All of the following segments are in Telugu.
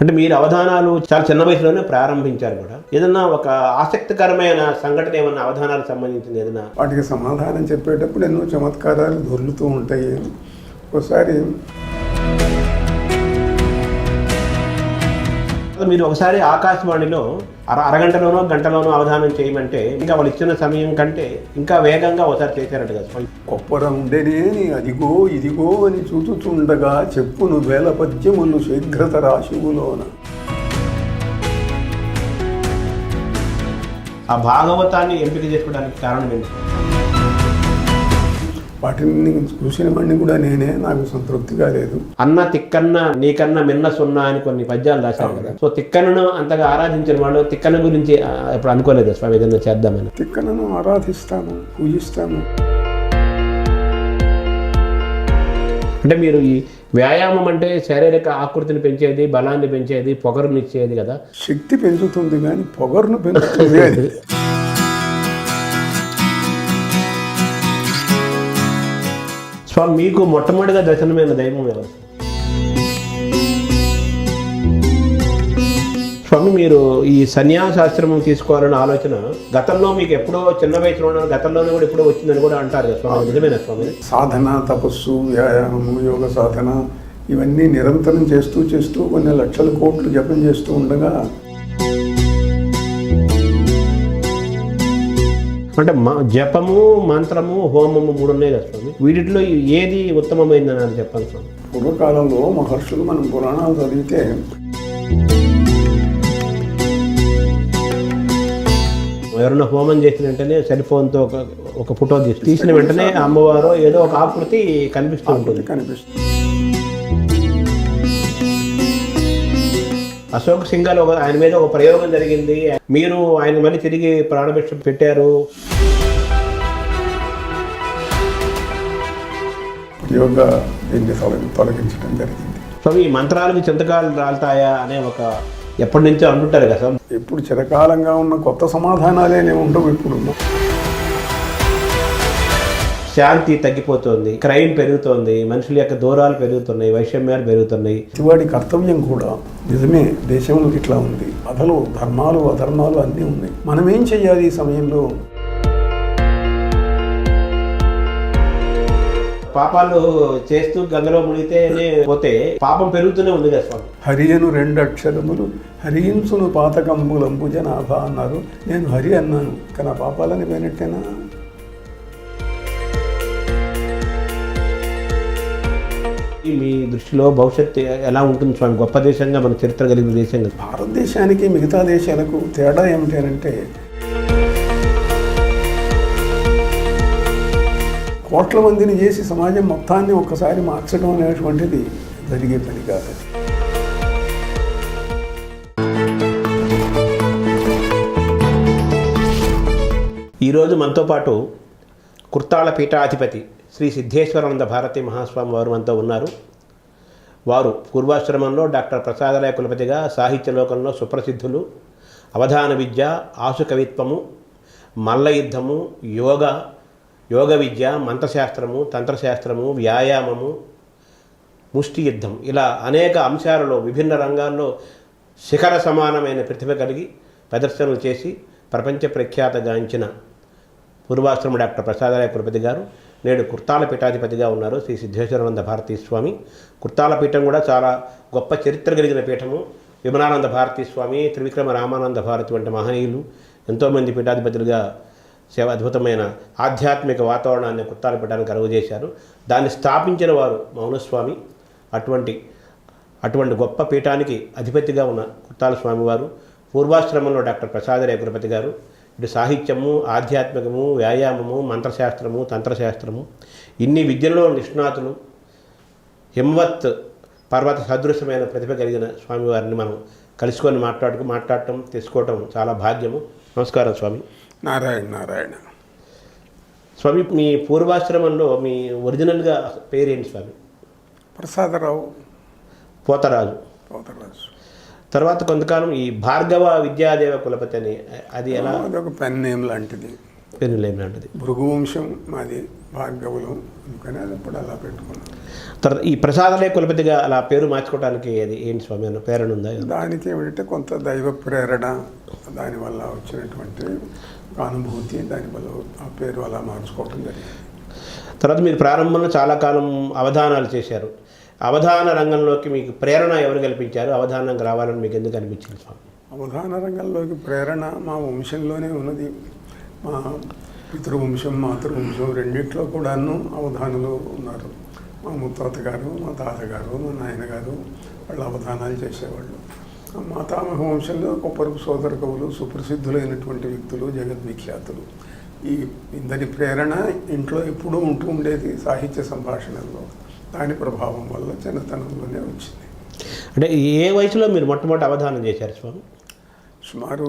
అంటే మీరు అవధానాలు చాలా చిన్న వయసులోనే ప్రారంభించారు కూడా. ఏదన్నా ఒక ఆసక్తికరమైన సంఘటన ఏమన్నా అవధానాలకు సంబంధించింది ఏదైనా? వాటికి సమాధానం చెప్పేటప్పుడు ఎన్నో చమత్కారాలు దొర్లుతూ ఉంటాయి. ఒకసారి మీరు ఒకసారి ఆకాశవాణిలో అరగంటలోనో గంటలోనో అవధానం చేయమంటే ఇంకా వాళ్ళు ఇచ్చిన సమయం కంటే ఇంకా వేగంగా ఒకసారి చేశారట కదా. కొప్పరం ఉండేనేని అదిగో ఇదిగో అని చూచుచుండగా చెప్పును వేల పద్యములు శీఘ్రత రాశువులోన. ఆ భాగవతాన్ని ఎంపిక చేసుకోవడానికి కారణం ఏంటి? వాటిని చూసిన వాడిని కూడా నేనే, నాకు సంతృప్తిగా లేదు. అన్న తిక్కన్న నీకన్నా మిన్న సున్నా అని కొన్ని పద్యాలు రాశారు కదా. సో తిక్కన్నను అంతగా ఆరాధించిన వాళ్ళు తిక్కన్న గురించి ఇప్పుడు అనుకోలేదు స్వామి ఏదైనా చేద్దామని? తిక్కనను ఆరాధిస్తాను, పూజిస్తాను. అంటే మీరు ఈ వ్యాయామం అంటే శారీరక ఆకృతిని పెంచేది, బలాన్ని పెంచేది, పొగరునిచ్చేది కదా. శక్తి పెంచుతుంది కానీ పొగరును పెంచుతుంది అది. స్వామి మీకు మొట్టమొదటిగా దర్శనమైన దైవం ఎవరు? స్వామి మీరు ఈ సన్యాసాశ్రమం తీసుకోవాలనే ఆలోచన గతంలో మీకు ఎప్పుడో చిన్న వయసులో ఉన్న గతంలోనే కూడా ఎప్పుడో వచ్చిందని కూడా అంటారు కదా స్వామి, నిజమేనా స్వామి? సాధన, తపస్సు, వ్యాయామము, యోగ సాధన ఇవన్నీ నిరంతరం చేస్తూ చేస్తూ కొన్ని లక్షల కోట్లు జపం చేస్తూ ఉండగా అంటే జపము, మంత్రము, హోమము 3 ఉన్నాయి కదా స్వామి. వీటిలో ఏది ఉత్తమమైందని అని చెప్పాలి స్వామి? పూర్వకాలంలో మహర్షులు మనం పురాణాలు చదివితే ఎవరైనా హోమం చేసిన వెంటనే సెల్ ఫోన్తో ఒక ఫోటో తీసిన వెంటనే అమ్మవారు ఏదో ఒక ఆకృతి కనిపిస్తూ ఉంటుంది. అశోక్ సింఘాల్ ఆయన మీద ఒక ప్రయోగం జరిగింది, మీరు ఆయన మళ్ళీ తిరిగి ప్రాణభిక్ష పెట్టారు. తొలగించడం జరిగింది. సో ఈ మంత్రాలకు చింతకాలు రాలుతాయా అనే ఒక ఎప్పటి నుంచో అంటుంటారు కదా. ఇప్పుడు చిరకాలంగా ఉన్న కొత్త సమాధానాలే ఉండవు. ఇప్పుడు శాంతి తగ్గిపోతుంది, క్రైమ్ పెరుగుతోంది, మనుషుల యొక్క దూరాలు పెరుగుతున్నాయి, వైషమ్యాలు పెరుగుతున్నాయి. ఇవాడి కర్తవ్యం కూడా నిజమే, దేశంలో ఇట్లా ఉంది. అదలు ధర్మాలు అధర్మాలు అన్నీ ఉన్నాయి. మనం ఏం చెయ్యాలి ఈ సమయంలో? పాపాలు చేస్తూ గంగలో మునిగితేనే పోతే పాపం పెరుగుతూనే ఉంది కదా స్వామి. హరియను 2 అక్షరములు హరించును పాతకంబులంబు జనాభా అన్నారు. నేను హరి అన్నాను, కానీ ఆ పాపాలని పోయినట్టేనా? మీ దృష్టిలో భవిష్యత్తు ఎలా ఉంటుంది స్వామి? గొప్ప దేశంగా మన చరిత్ర కలిగిన దేశంగా భారతదేశానికి మిగతా దేశాలకు తేడా ఏమిటి అంటే కోట్ల మందిని చేసి సమాజం మొత్తాన్ని ఒక్కసారి మార్చడం అనేటువంటిది జరిగే పని కాదు. ఈరోజు మనతో పాటు కుర్తాళ పీఠాధిపతి శ్రీ సిద్ధేశ్వరానంద భారతి మహాస్వామి వారు మనతో ఉన్నారు. వారు పూర్వాశ్రమంలో డాక్టర్ ప్రసాదరాయ కులపతిగా సాహిత్య లోకంలో సుప్రసిద్ధులు. అవధాన విద్య, ఆశు కవిత్వము, మల్ల యుద్ధము, యోగ విద్య, మంత్రశాస్త్రము, తంత్రశాస్త్రము, వ్యాయామము, ముష్టి యుద్ధం ఇలా అనేక అంశాలలో విభిన్న రంగాల్లో శిఖర సమానమైన ప్రతిభ కలిగి ప్రదర్శనలు చేసి ప్రపంచ ప్రఖ్యాతగాంచిన పూర్వాశ్రమ డాక్టర్ ప్రసాదరాయ కులపతి గారు నేడు కుర్తాళ పీఠాధిపతిగా ఉన్నారు. శ్రీ సిద్ధేశ్వరానంద భారతీ స్వామి. కుర్తాళ పీఠం కూడా చాలా గొప్ప చరిత్ర కలిగిన పీఠము. విమలానంద భారతీ స్వామి, త్రివిక్రమ రామానంద భారతి వంటి మహనీయులు ఎంతోమంది పీఠాధిపతులుగా అద్భుతమైన ఆధ్యాత్మిక వాతావరణాన్ని కుర్తాళ పీఠాన్ని కలుగజేశారు. దాన్ని స్థాపించిన వారు మౌనస్వామి. అటువంటి గొప్ప పీఠానికి అధిపతిగా ఉన్న కుర్తాళ స్వామివారు పూర్వాశ్రమంలో డాక్టర్ ప్రసాదరాయ కులపతి గారు ఇటు సాహిత్యము, ఆధ్యాత్మికము, వ్యాయామము, మంత్రశాస్త్రము, తంత్రశాస్త్రము ఇన్ని విద్యలలో నిష్ణాతులు. హిమవత్ పర్వత సదృశమైన ప్రతిభ కలిగిన స్వామివారిని మనం కలుసుకొని మాట్లాడటం తెలుసుకోవటం చాలా భాగ్యము. నమస్కారం స్వామి. నారాయణ నారాయణ. స్వామి మీ పూర్వాశ్రమంలో మీ ఒరిజినల్గా పేరేంటి స్వామి? ప్రసాదరావు పోతరాజు. తర్వాత కొంతకాలం ఈ భార్గవ విద్యాదేవ కులపతి అని, అది ఎలా? అదొక పెన్ నేమ్ లాంటిది. పెనులేం లాంటిది. భృగువంశం మాది భార్గవులు, అందుకని అది ఇప్పుడు అలా పెట్టుకున్నాం. తర్వాత ఈ ప్రసాదలయ కులపతిగా అలా పేరు మార్చుకోవడానికి అది ఏంటి స్వామి అన్న ప్రేరణ ఉందా? దానికి ఏమిటంటే కొంత దైవ ప్రేరణ, దానివల్ల వచ్చినటువంటి అనుభూతి, దానివల్ల ఆ పేరు అలా మార్చుకోవటం జరిగింది. తర్వాత మీరు ప్రారంభంలో చాలా కాలం అవధానాలు చేశారు. అవధాన రంగంలోకి మీకు ప్రేరణ ఎవరు కల్పించారు? అవధానంగా రావాలని మీకు ఎందుకు అనిపించింది స్వామి? అవధాన రంగంలోకి ప్రేరణ మా వంశంలోనే ఉన్నది. మా పితృవంశం, మాతృవంశం రెండిట్లో కూడాను అవధానులు ఉన్నారు. మా ముత్తాత గారు, మా తాతగారు, మా నాయనగారు వాళ్ళు అవధానాలు చేసేవాళ్ళు. మాతామహ వంశంలో కొప్పరపు సోదర కవులు సుప్రసిద్ధులైనటువంటి వ్యక్తులు, జగద్విఖ్యాతులు. ఈ ఇందరి ప్రేరణ ఇంట్లో ఎప్పుడూ ఉంటూ ఉండేది సాహిత్య సంభాషణల్లో. దాని ప్రభావం వల్ల చిన్నతనంలోనే వచ్చింది. అంటే ఏ వయసులో మీరు మొట్టమొదటి అవధానం చేశారు స్వామి? సుమారు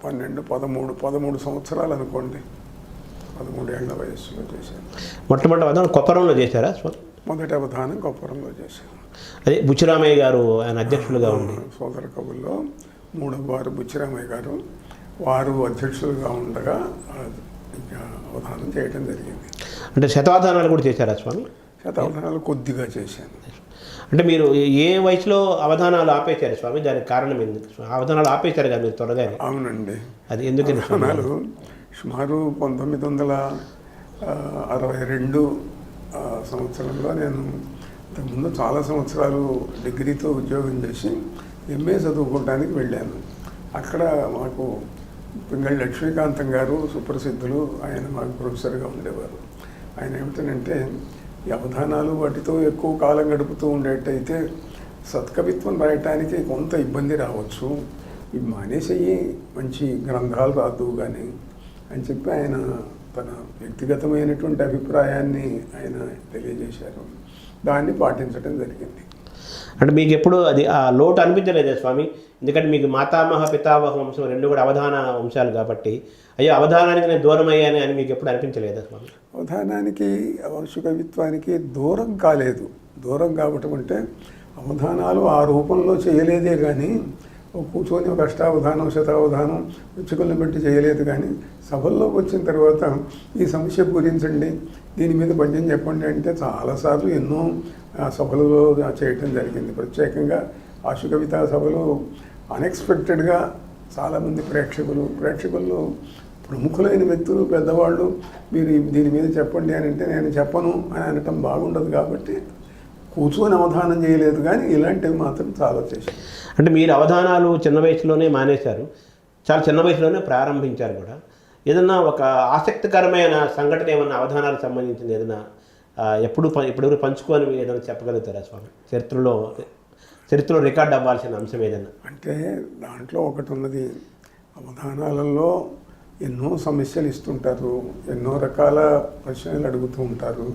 13 సంవత్సరాలు అనుకోండి, 13 ఏళ్ల వయస్సులో చేశాను. మొట్టమొదటి అవధానం కొప్పరంలో చేశారా స్వామి? మొదటి అవధానం కొప్పరంలో చేశాను. అదే బుచ్చిరామయ్య గారు ఆయన అధ్యక్షులుగా ఉండి. సోదర కవుల్లో 3వ వారు బుచ్చిరామయ్య గారు, వారు అధ్యక్షులుగా ఉండగా అవధానం చేయడం జరిగింది. అంటే శతావధానాలు కూడా చేశారా స్వామి? శతావధానాలు కొద్దిగా చేశాను. అంటే మీరు ఏ వయసులో అవధానాలు ఆపేశారు స్వామి? దానికి కారణం ఎందుకు? అవధానాలు ఆపేశారు కదా మీరు త్వరగా? అవునండి, అది ఎందుకని? అవధానాలు సుమారు 1962 సంవత్సరంలో నేను ఇంతకుముందు చాలా సంవత్సరాలు డిగ్రీతో ఉద్యోగం చేసి ఎంఏ చదువుకోవడానికి వెళ్ళాను. అక్కడ మాకు పింగళి లక్ష్మీకాంతం గారు సుప్రసిద్ధులు, ఆయన మాకు ప్రొఫెసర్గా ఉండేవారు. ఆయన ఏమిటంటే ఈ అవధానాలు వాటితో ఎక్కువ కాలం గడుపుతూ ఉండేటైతే సత్కవిత్వం రాయటానికి కొంత ఇబ్బంది రావచ్చు, ఇవి మానేసేయి, మంచి గ్రంథాలు రాదు కానీ అని చెప్పి ఆయన తన వ్యక్తిగతమైనటువంటి అభిప్రాయాన్ని ఆయన తెలియజేశారు. దాన్ని పాటించడం జరిగింది. అంటే మీకు ఎప్పుడు అది ఆ లోటు అనిపించలేదా స్వామి? ఎందుకంటే మీకు మాతామహ పితామహ వంశం రెండు కూడా అవధాన వంశాలు కాబట్టి, అయ్యో అవధానానికి నేను దూరం అయ్యాను అని మీకు ఎప్పుడు అనిపించలేదా స్వామి? అవధానానికి, వంశకవిత్వానికి దూరం కాలేదు. దూరం కావటం అంటే అవధానాలు ఆ రూపంలో చేయలేదే కానీ, కూర్చొని ఒక అష్టావధానం, శతావధానం రుచికలను పెట్టి చేయలేదు. కానీ సభల్లోకి వచ్చిన తర్వాత ఈ సమస్య పూరించండి, దీని మీద పద్యం చెప్పండి అంటే చాలాసార్లు ఎన్నో సభలలో చేయటం జరిగింది. ప్రత్యేకంగా ఆశుకవితా సభలు అన్ఎక్స్పెక్టెడ్గా చాలామంది ప్రేక్షకుల్లో ప్రముఖులైన వ్యక్తులు, పెద్దవాళ్ళు, మీరు దీని మీద చెప్పండి అని అంటే నేను చెప్పను అని అనటం బాగుండదు. కాబట్టి కూర్చొని అవధానం చేయలేదు, కానీ ఇలాంటివి మాత్రం చాలా చేశాను. అంటే మీరు అవధానాలు చిన్న వయసులోనే మానేశారు, చాలా చిన్న వయసులోనే ప్రారంభించారు కూడా. ఏదన్నా ఒక ఆసక్తికరమైన సంఘటన ఏమన్నా అవధానాలకు సంబంధించింది ఏదైనా ఎప్పుడు పంచుకొని ఏదైనా చెప్పగలుగుతారా స్వామి? చరిత్రలో రికార్డ్ అవ్వాల్సిన అంశం ఏదైనా అంటే దాంట్లో ఒకటి ఉన్నది. అవధానాలలో ఎన్నో సమస్యలు ఇస్తుంటారు, ఎన్నో రకాల ప్రశ్నలు అడుగుతూ ఉంటారు.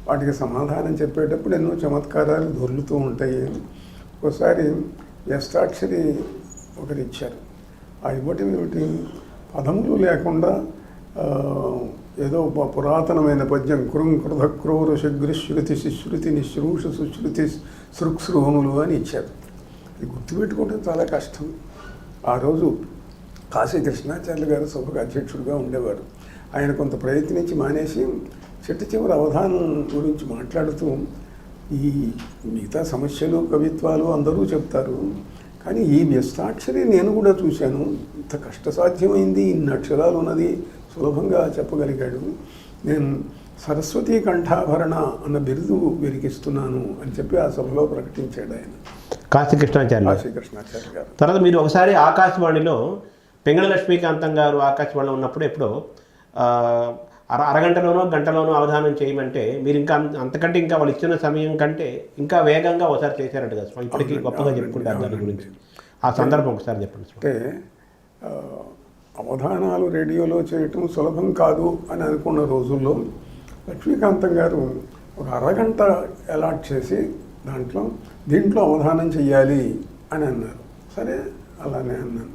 వాటికి సమాధానం చెప్పేటప్పుడు ఎన్నో చమత్కారాలు దొర్లుతూ ఉంటాయి. ఒకసారి వ్యస్తాక్షరి ఒకటి ఇచ్చారు. ఆ ఇవ్వటం ఏమిటి, పదములు లేకుండా ఏదో పురాతనమైన పద్యం, కృంకృధ క్రూర శృతి శృతి నిశ్రూష సుశ్రుతి సృక్సృహములు అని ఇచ్చారు. ఇది గుర్తుపెట్టుకోవడం చాలా కష్టం. ఆ రోజు కాశీ కృష్ణాచార్య గారు సభకు అధ్యక్షుడిగా ఉండేవారు. ఆయన కొంత ప్రయత్నించి మానేసి చివరి అవధానం గురించి మాట్లాడుతూ, ఈ మిగతా సమస్యలు, కవిత్వాలు అందరూ చెప్తారు, కానీ ఈ వ్యస్తాక్షరి నేను కూడా చూశాను, ఇంత కష్టసాధ్యమైంది, ఇన్ని అక్షరాలు ఉన్నది సులభంగా చెప్పగలిగాడు. నేను సరస్వతీ కంఠాభరణ అన్న బిరుదు విరికిస్తున్నాను అని చెప్పి ఆ సభలో ప్రకటించాడు ఆయన, కాశీ కృష్ణాచార్య గారు. తర్వాత మీరు ఒకసారి ఆకాశవాణిలో పింగళి లక్ష్మీకాంతం గారు ఆకాశవాణిలో ఉన్నప్పుడు ఎప్పుడో అరగంటలోనో గంటలోనో అవధానం చేయమంటే మీరు ఇంకా అంతకంటే ఇంకా వాళ్ళు ఇచ్చిన సమయం కంటే ఇంకా వేగంగా ఒకసారి చేశారట కదా, ఇప్పటికీ గొప్పగా చెప్పుకుంటారు దాని గురించి. ఆ సందర్భం ఒకసారి చెప్పండి. అంటే అవధానాలు రేడియోలో చేయటం సులభం కాదు అని అనుకున్న రోజుల్లో లక్ష్మీకాంతం గారు ఒక అరగంట అలాట్ చేసి దీంట్లో అవధానం చెయ్యాలి అని అన్నారు. సరే అలానే అన్నాను.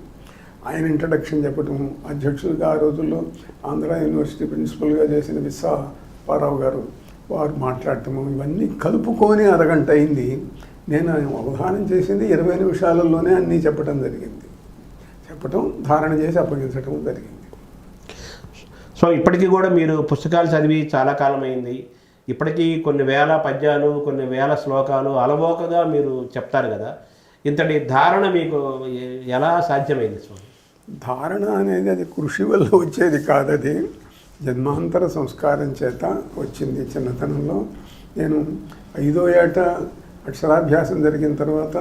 ఆయన ఇంట్రడక్షన్ చెప్పటం, అధ్యక్షులుగా ఆ రోజుల్లో ఆంధ్ర యూనివర్సిటీ ప్రిన్సిపల్గా చేసిన విశ్వారావు గారు వారు మాట్లాడటము, ఇవన్నీ కలుపుకొని అరగంట అయింది. నేను అవధానం చేసింది 20 నిమిషాలలోనే అన్నీ చెప్పడం జరిగింది. ధారణ చేసి అప్పగించడం జరిగింది. సో ఇప్పటికీ కూడా మీరు పుస్తకాలు చదివి చాలా కాలం అయింది, ఇప్పటికీ కొన్ని వేల పద్యాలు కొన్ని వేల శ్లోకాలు అలవోకగా మీరు చెప్తారు కదా, ఇంతటి ధారణ మీకు ఎలా సాధ్యమైంది స్వామి? ధారణ అనేది అది కృషి వల్ల వచ్చేది కాదు, అది జన్మాంతర సంస్కారం చేత వచ్చింది. చిన్నతనంలో నేను 5వ ఏట అక్షరాభ్యాసం జరిగిన తర్వాత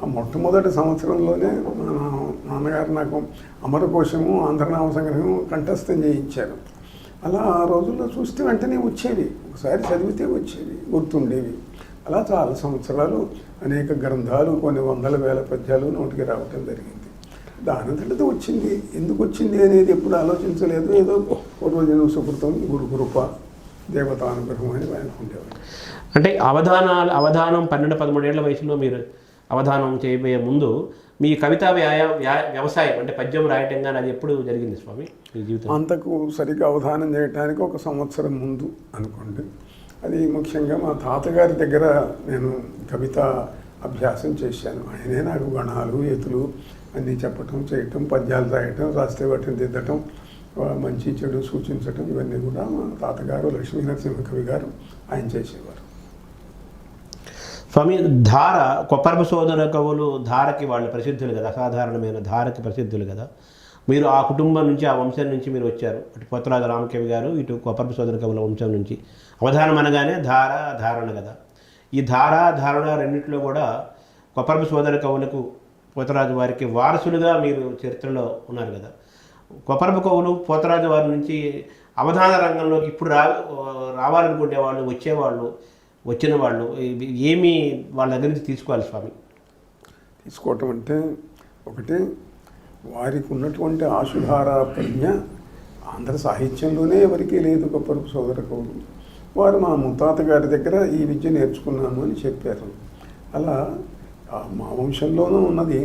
ఆ మొట్టమొదటి సంవత్సరంలోనే మా నాన్నగారు నాకు అమరకోశము ఆంధ్రనామ సంగ్రహం కంఠస్థం చేయించారు. అలా ఆ రోజుల్లో చూస్తే వెంటనే వచ్చేవి, ఒకసారి చదివితే వచ్చేవి, గుర్తుండేవి. అలా చాలా సంవత్సరాలు అనేక గ్రంథాలు కొన్ని వందల వేల పద్యాలు నోటికి రావటం జరిగింది. దానంతటితో వచ్చింది. ఎందుకు వచ్చింది అనేది ఎప్పుడు ఆలోచించలేదు. ఏదో పూర్వజన్మ సుకృతం, గురుకృప, దేవతానుగ్రహం అని అనుకుంటేవాడు. అంటే అవధానం 12-13 ఏళ్ల వయసులో మీరు అవధానం చేయబోయే ముందు మీ కవితా వ్యవసాయం అంటే పద్యం రాయటం కానీ అది ఎప్పుడు జరిగింది స్వామి మీ జీవితం? అంతకు సరిగ్గా అవధానం చేయడానికి 1 సంవత్సరం ముందు అనుకోండి. అది ముఖ్యంగా మా తాతగారి దగ్గర నేను కవిత అభ్యాసం చేశాను. ఆయనే నాకు గణాలు ఎతులు అన్నీ చెప్పటం చేయటం, పద్యాలు రాయటం, రాస్తే వాటిని దిద్దటం, మంచి చెడు సూచించటం, ఇవన్నీ కూడా మా తాతగారు లక్ష్మీ నరసింహ కవి గారు ఆయన చేసేవారు. స్వామి ధార కొప్పరపు సోదర కవులు ధారకి వాళ్ళు ప్రసిద్ధులు కదా, అసాధారణమైన ధారకి ప్రసిద్ధులు కదా. మీరు ఆ కుటుంబం నుంచి ఆ వంశం నుంచి మీరు వచ్చారు, అటు పోతరాజు రామకవి గారు ఇటు కొప్పరపు సోదర కవుల వంశం నుంచి. అవధానం అనగానే ధారణ కదా. ఈ ధారణ రెండింటిలో కూడా కొప్పరపు సోదర కవులకు పోతరాజు వారికి వారసులుగా మీరు చరిత్రలో ఉన్నారు కదా. కొప్పరపు కవులు పోతరాజు వారి నుంచి అవధాన రంగంలోకి ఇప్పుడు రావాలనుకునే వాళ్ళు, వచ్చిన వాళ్ళు ఏమి వాళ్ళ దగ్గర నుంచి తీసుకోవాలి స్వామి? తీసుకోవటం అంటే ఒకటి, వారికి ఉన్నటువంటి ఆశుధార ప్రజ్ఞ ఆంధ్ర సాహిత్యంలోనే ఎవరికీ లేదు. కొప్పరపు సోదర కవులు వారు మా ముత్తాత గారి దగ్గర ఈ విద్య నేర్చుకున్నాము అని చెప్పారు. అలా మా వంశంలోనూ ఉన్నది.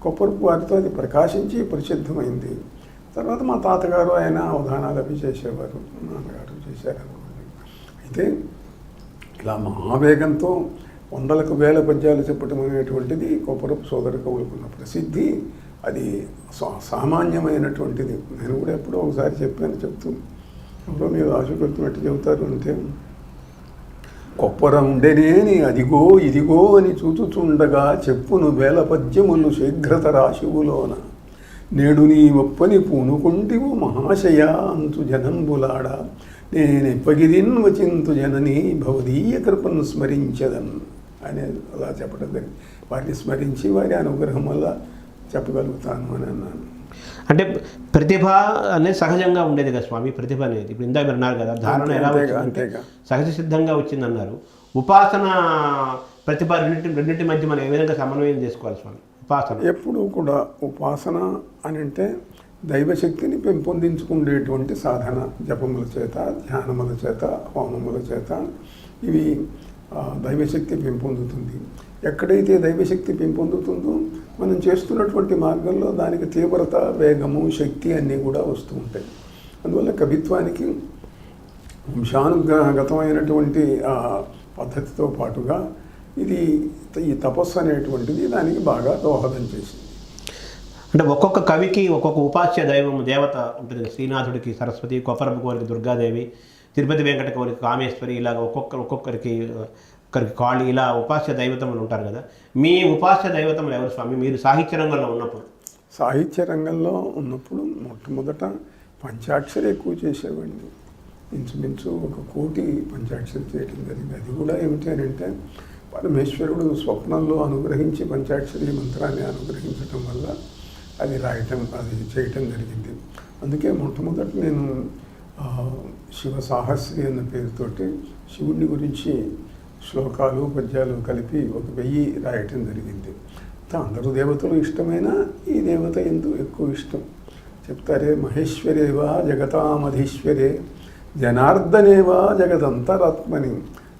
కొప్పరపు వారితో అది ప్రకాశించి ప్రసిద్ధమైంది. తర్వాత మా తాతగారు ఆయన అవధానాలు అవి చేసేవారు, నాన్నగారు చేశారనుకోండి. అయితే ఇలా మహావేగంతో వందలకు వేల పద్యాలు చెప్పటం అనేటువంటిది కొప్పరపు సోదర కవులకున్న ప్రసిద్ధి. అది సామాన్యమైనటువంటిది. నేను కూడా ఎప్పుడో ఒకసారి చెప్తూ ఎవరో మీరు ఆశపెట్టినట్టు చెబుతారు అంటే, కొప్పర ఉండేనేని అదిగో ఇదిగో అని చూచుచుండగా చెప్పును వేల పద్యములు శీఘ్రత రాశివులోన నేడు నీ ఒప్పని పూనుకుంటివు మహాశయ అంతు జనంబులాడ నేనెప్పగిదిన్ వచింతు జనని భవదీయ కృపను స్మరించదన్ అని అలా చెప్పడం జరిగింది. వారిని స్మరించి వారి అనుగ్రహం వల్ల చెప్పగలుగుతాను అని అన్నాను. అంటే ప్రతిభ అనేది సహజంగా ఉండేది కదా స్వామి. ప్రతిభ అనేది ఇప్పుడు ఇందాక మీరు అన్నారు కదా, ధారణ ఎలా వచ్చిందంటే సహజ సిద్ధంగా వచ్చిందన్నారు. ఉపాసన ప్రతిభ రెండింటి మధ్య మనం ఏ విధంగా సమన్వయం చేసుకోవాలి స్వామి? ఉపాసన ఎప్పుడు కూడా ఉపాసన అని అంటే దైవశక్తిని పెంపొందించుకునేటువంటి సాధన. జపముల చేత, ధ్యానముల చేత, హోమముల చేత ఇవి దైవశక్తి పెంపొందుతుంది. ఎక్కడైతే దైవశక్తి పెంపొందుతుందో మనం చేస్తున్నటువంటి మార్గంలో దానికి తీవ్రత, వేగము, శక్తి అన్నీ కూడా వస్తూ ఉంటాయి. అందువల్ల కవిత్వానికి వంశానుగతమైనటువంటి పద్ధతితో పాటుగా ఈ తపస్సు అనేటువంటిది దానికి బాగా దోహదం చేసింది. అంటే ఒక్కొక్క కవికి ఒక్కొక్క ఉపాస్య దైవం దేవత ఉంటుంది. శ్రీనాథుడికి సరస్వతి, కొప్పరపు కవులకి దుర్గాదేవి, తిరుపతి వెంకట కవులకి కామేశ్వరి, ఇలా ఒక్కొక్కరికి కాళి, ఇలా ఉపాస్య దైవతములు ఉంటారు కదా. మీ ఉపాస్య దైవతములు ఎవరు స్వామి మీరు సాహిత్య రంగంలో ఉన్నప్పుడు? సాహిత్య రంగంలో ఉన్నప్పుడు మొట్టమొదట పంచాక్షరి ఎక్కువ చేసేవాడిని. ఇంచుమించు 1 కోటి పంచాక్షరి చేయటం జరిగింది. అది కూడా ఏమిటి అని అంటే పరమేశ్వరుడు స్వప్నంలో అనుగ్రహించి పంచాక్షరి మంత్రాన్ని అనుగ్రహించటం వల్ల అది చేయటం జరిగింది. అందుకే మొట్టమొదట నేను శివ సాహస్రి అన్న పేరుతోటి శివుడిని గురించి శ్లోకాలు, పద్యాలు కలిపి 1000 రాయటం జరిగింది. అందరూ దేవతలు ఇష్టమైన ఈ దేవత ఎందుకు ఎక్కువ ఇష్టం చెప్తారే. మహేశ్వరేవా జగతామధీశ్వరే జనార్దనేవా జగదంతరాత్మని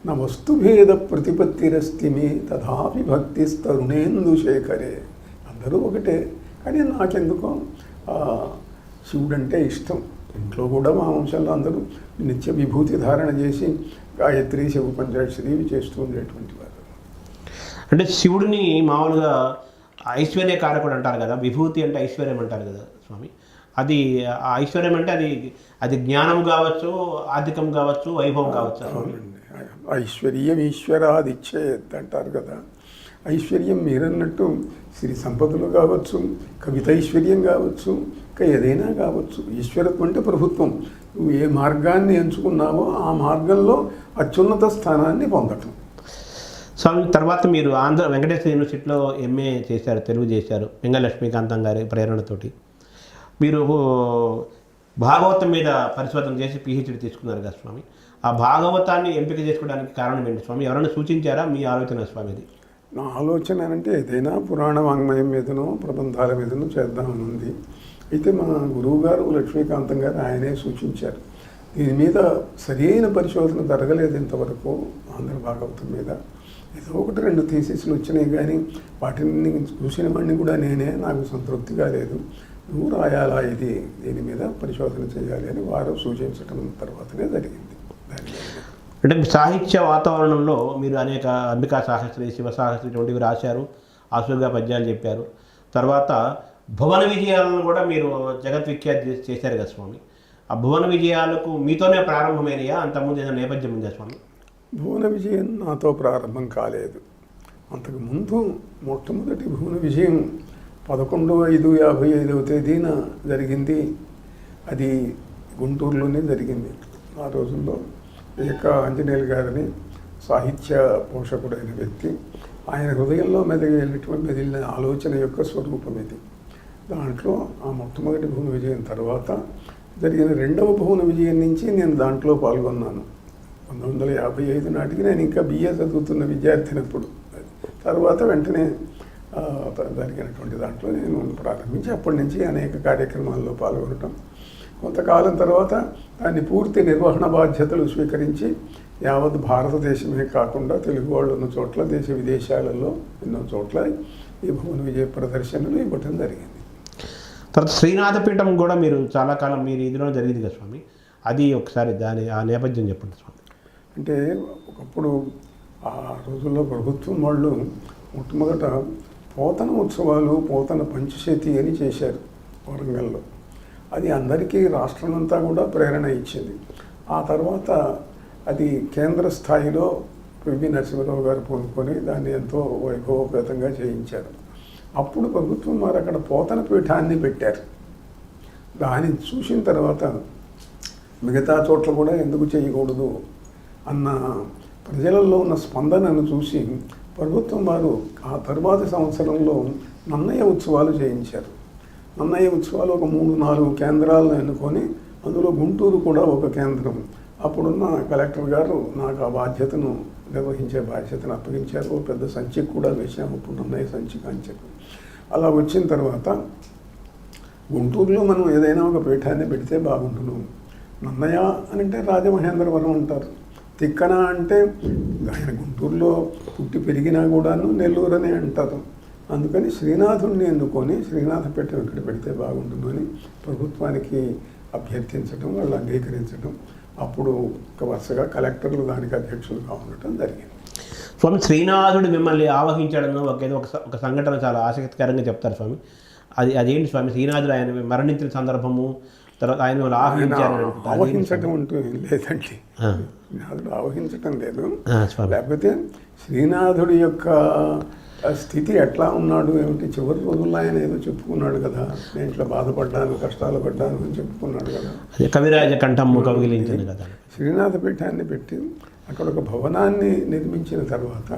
నా వస్తుభేద ప్రతిపత్తిరస్తి మే తథాపి భక్తిస్తరుణేందుశేఖరే. అందరూ ఒకటే, కానీ నాకెందుకో శివుడంటే ఇష్టం. ఇంట్లో కూడా మా వంశంలో అందరూ నిత్య విభూతి ధారణ చేసి గాయత్రి, శివ పంచాక్షరి ఇవి చేస్తూ ఉండేటువంటి వారు. అంటే శివుడిని మామూలుగా ఐశ్వర్యకారకుడు అంటారు కదా, విభూతి అంటే ఐశ్వర్యం అంటారు కదా స్వామి. అది ఆ ఐశ్వర్యం అంటే అది జ్ఞానం కావచ్చు, ఆర్థికం కావచ్చు, వైభవం కావచ్చు స్వామి. ఐశ్వర్యం ఈశ్వరాదిచ్చేత్ అంటారు కదా. ఐశ్వర్యం మీరన్నట్టు సిరి సంపదలు కావచ్చు, కవిత ఐశ్వర్యం కావచ్చు, ఇంకా ఏదైనా కావచ్చు. ఈశ్వరత్వం అంటే ప్రభుత్వం. నువ్వు ఏ మార్గాన్ని ఎంచుకున్నావో ఆ మార్గంలో అత్యున్నత స్థానాన్ని పొందటం. స్వామి, తర్వాత మీరు ఆంధ్ర వెంకటేశ్వర యూనివర్సిటీలో ఎంఏ చేశారు, తెలుగు చేశారు, వెంగ లక్ష్మీకాంతం గారి ప్రేరణతోటి. మీరు భాగవతం మీద పరిశోధన చేసి పిహెచ్డి తీసుకున్నారు కదా స్వామి. ఆ భాగవతాన్ని ఎంపిక చేసుకోవడానికి కారణం ఏంటి స్వామి? ఎవరైనా సూచించారా? మీ ఆలోచన స్వామిది? నా ఆలోచన అంటే ఏదైనా పురాణ వాంగ్మయం మీదనో ప్రబంధాల మీదనో చేద్దామని ఉంది. అయితే మా గురువు గారు లక్ష్మీకాంతం గారు ఆయనే సూచించారు. దీని మీద సరైన పరిశోధన జరగలేదు ఇంతవరకు ఆంధ్ర భాగవతం మీద. ఏదో ఒకటి రెండు థీసిస్లు వచ్చినాయి, కానీ వాటిని చూసిన వాడిని కూడా నేనే, నాకు సంతృప్తిగా లేదు. నువ్వు రాయాలా ఇది, దీని మీద పరిశోధన చేయాలి అని వారు సూచించడం తర్వాతనే జరిగింది. అంటే సాహిత్య వాతావరణంలో మీరు అనేక అంబికా సాహస్రి, శివ సాహస్రి ఇటువంటివి రాశారు, ఆసులుగా పద్యాలు చెప్పారు. తర్వాత భువన విజయాలను కూడా మీరు జగద్విఖ్యాతి చేశారు కదా స్వామి. ఆ భువన విజయాలకు మీతోనే ప్రారంభమైనయా, అంతకుముందు ఏదైనా నేపథ్యం ఉందా స్వామి? భువన విజయం నాతో ప్రారంభం కాలేదు. అంతకుముందు మొట్టమొదటి భువన విజయం 11/5/55 తేదీన జరిగింది. అది గుంటూరులోనే జరిగింది. ఆ రోజుల్లో ఏక ఆంజనేయులు గారిని సాహిత్య పోషకుడైన వ్యక్తి, ఆయన హృదయంలో మెదిలిన ఆలోచన యొక్క స్వరూపం ఇది. దాంట్లో ఆ మొట్టమొదటి భువన విజయం తర్వాత జరిగిన రెండవ భువన విజయం నుంచి నేను దాంట్లో పాల్గొన్నాను. 1955 నాటికి నేను ఇంకా బిఏ చదువుతున్న విద్యార్థినప్పుడు. తర్వాత వెంటనే జరిగినటువంటి దాంట్లో నేను ప్రారంభించి అప్పటి నుంచి అనేక కార్యక్రమాల్లో పాల్గొనటం. కొంతకాలం తర్వాత దాన్ని పూర్తి నిర్వహణ బాధ్యతలు స్వీకరించి యావత్ భారతదేశమే కాకుండా తెలుగు వాళ్ళు ఉన్న చోట్ల, దేశ విదేశాలలో ఎన్నో చోట్ల ఈ భువన విజయ ప్రదర్శనలు ఇవ్వటం జరిగింది. తర్వాత శ్రీనాథపీఠం కూడా మీరు చాలా కాలం మీరు ఇదిలో జరిగింది కదా స్వామి. అది ఒకసారి ఆ నేపథ్యం చెప్పండి స్వామి. అంటే ఒకప్పుడు ఆ రోజుల్లో ప్రభుత్వం వాళ్ళు మొట్టమొదట పోతన ఉత్సవాలు, పోతన పంచశతి అని చేశారు వరంగల్లో. అది అందరికీ రాష్ట్రమంతా కూడా ప్రేరణ ఇచ్చింది. ఆ తర్వాత అది కేంద్ర స్థాయిలో పివి నరసింహరావు గారు పూనుకొని దాన్ని ఎంతో వైభవపేతంగా చేయించారు. అప్పుడు ప్రభుత్వం వారు అక్కడ పోతన పీఠాన్ని పెట్టారు. దాన్ని చూసిన తర్వాత మిగతా చోట్ల కూడా ఎందుకు చేయకూడదు అన్న ప్రజలలో ఉన్న స్పందనను చూసి ప్రభుత్వం వారు ఆ తరువాతి సంవత్సరంలో నన్నయ్య ఉత్సవాలు చేయించారు. నన్నయ్య ఉత్సవాలు ఒక 3-4 కేంద్రాలను ఎన్నుకొని అందులో గుంటూరు కూడా ఒక కేంద్రం. అప్పుడున్న కలెక్టర్ గారు నాకు ఆ బాధ్యతను నిర్వహించే బాధ్యతను అప్పగించారు. ఓ పెద్ద సంచికి కూడా వేసాము అప్పుడు నన్నయ్య సంచిక అని చెప్పి. అలా వచ్చిన తర్వాత గుంటూరులో మనం ఏదైనా ఒక పీఠాన్ని పెడితే బాగుంటున్నాం. నన్నయ్య అని అంటే రాజమహేంద్రవరం అంటారు. తిక్కన అంటే ఆయన గుంటూరులో పుట్టి పెరిగినా కూడాను నెల్లూరు అని అంటారు. అందుకని శ్రీనాథుడిని ఎన్నుకొని శ్రీనాథపేట ఇక్కడ పెడితే బాగుంటుందని ప్రభుత్వానికి అభ్యర్థించడం, వాళ్ళు అంగీకరించడం. అప్పుడు ఒక వరుసగా కలెక్టర్లు దానికి అధ్యక్షులుగా ఉండటం జరిగింది. స్వామి, శ్రీనాథుడు మిమ్మల్ని ఆవహించడం ఒక సంఘటన చాలా ఆసక్తికరంగా చెప్తారు స్వామి. అదేంటి స్వామి? శ్రీనాథుడు ఆయన మరణించిన సందర్భము, తర్వాత ఆయన ఆవహించడం అంటూ ఏం లేదండి. శ్రీనాథుడు ఆవహించటం లేదు. లేకపోతే శ్రీనాథుడి యొక్క స్థితి ఎట్లా ఉన్నాడు ఏమిటి, చివరి రోజుల్లో ఆయన ఏదో చెప్పుకున్నాడు కదా, నేను ఇట్లా బాధపడ్డాను, కష్టాలు పడ్డాను అని చెప్పుకున్నాడు కదా. కవిరాజ కంఠము కవిలించింది కదా. శ్రీనాథపీఠాన్ని పెట్టి అక్కడ ఒక భవనాన్ని నిర్మించిన తర్వాత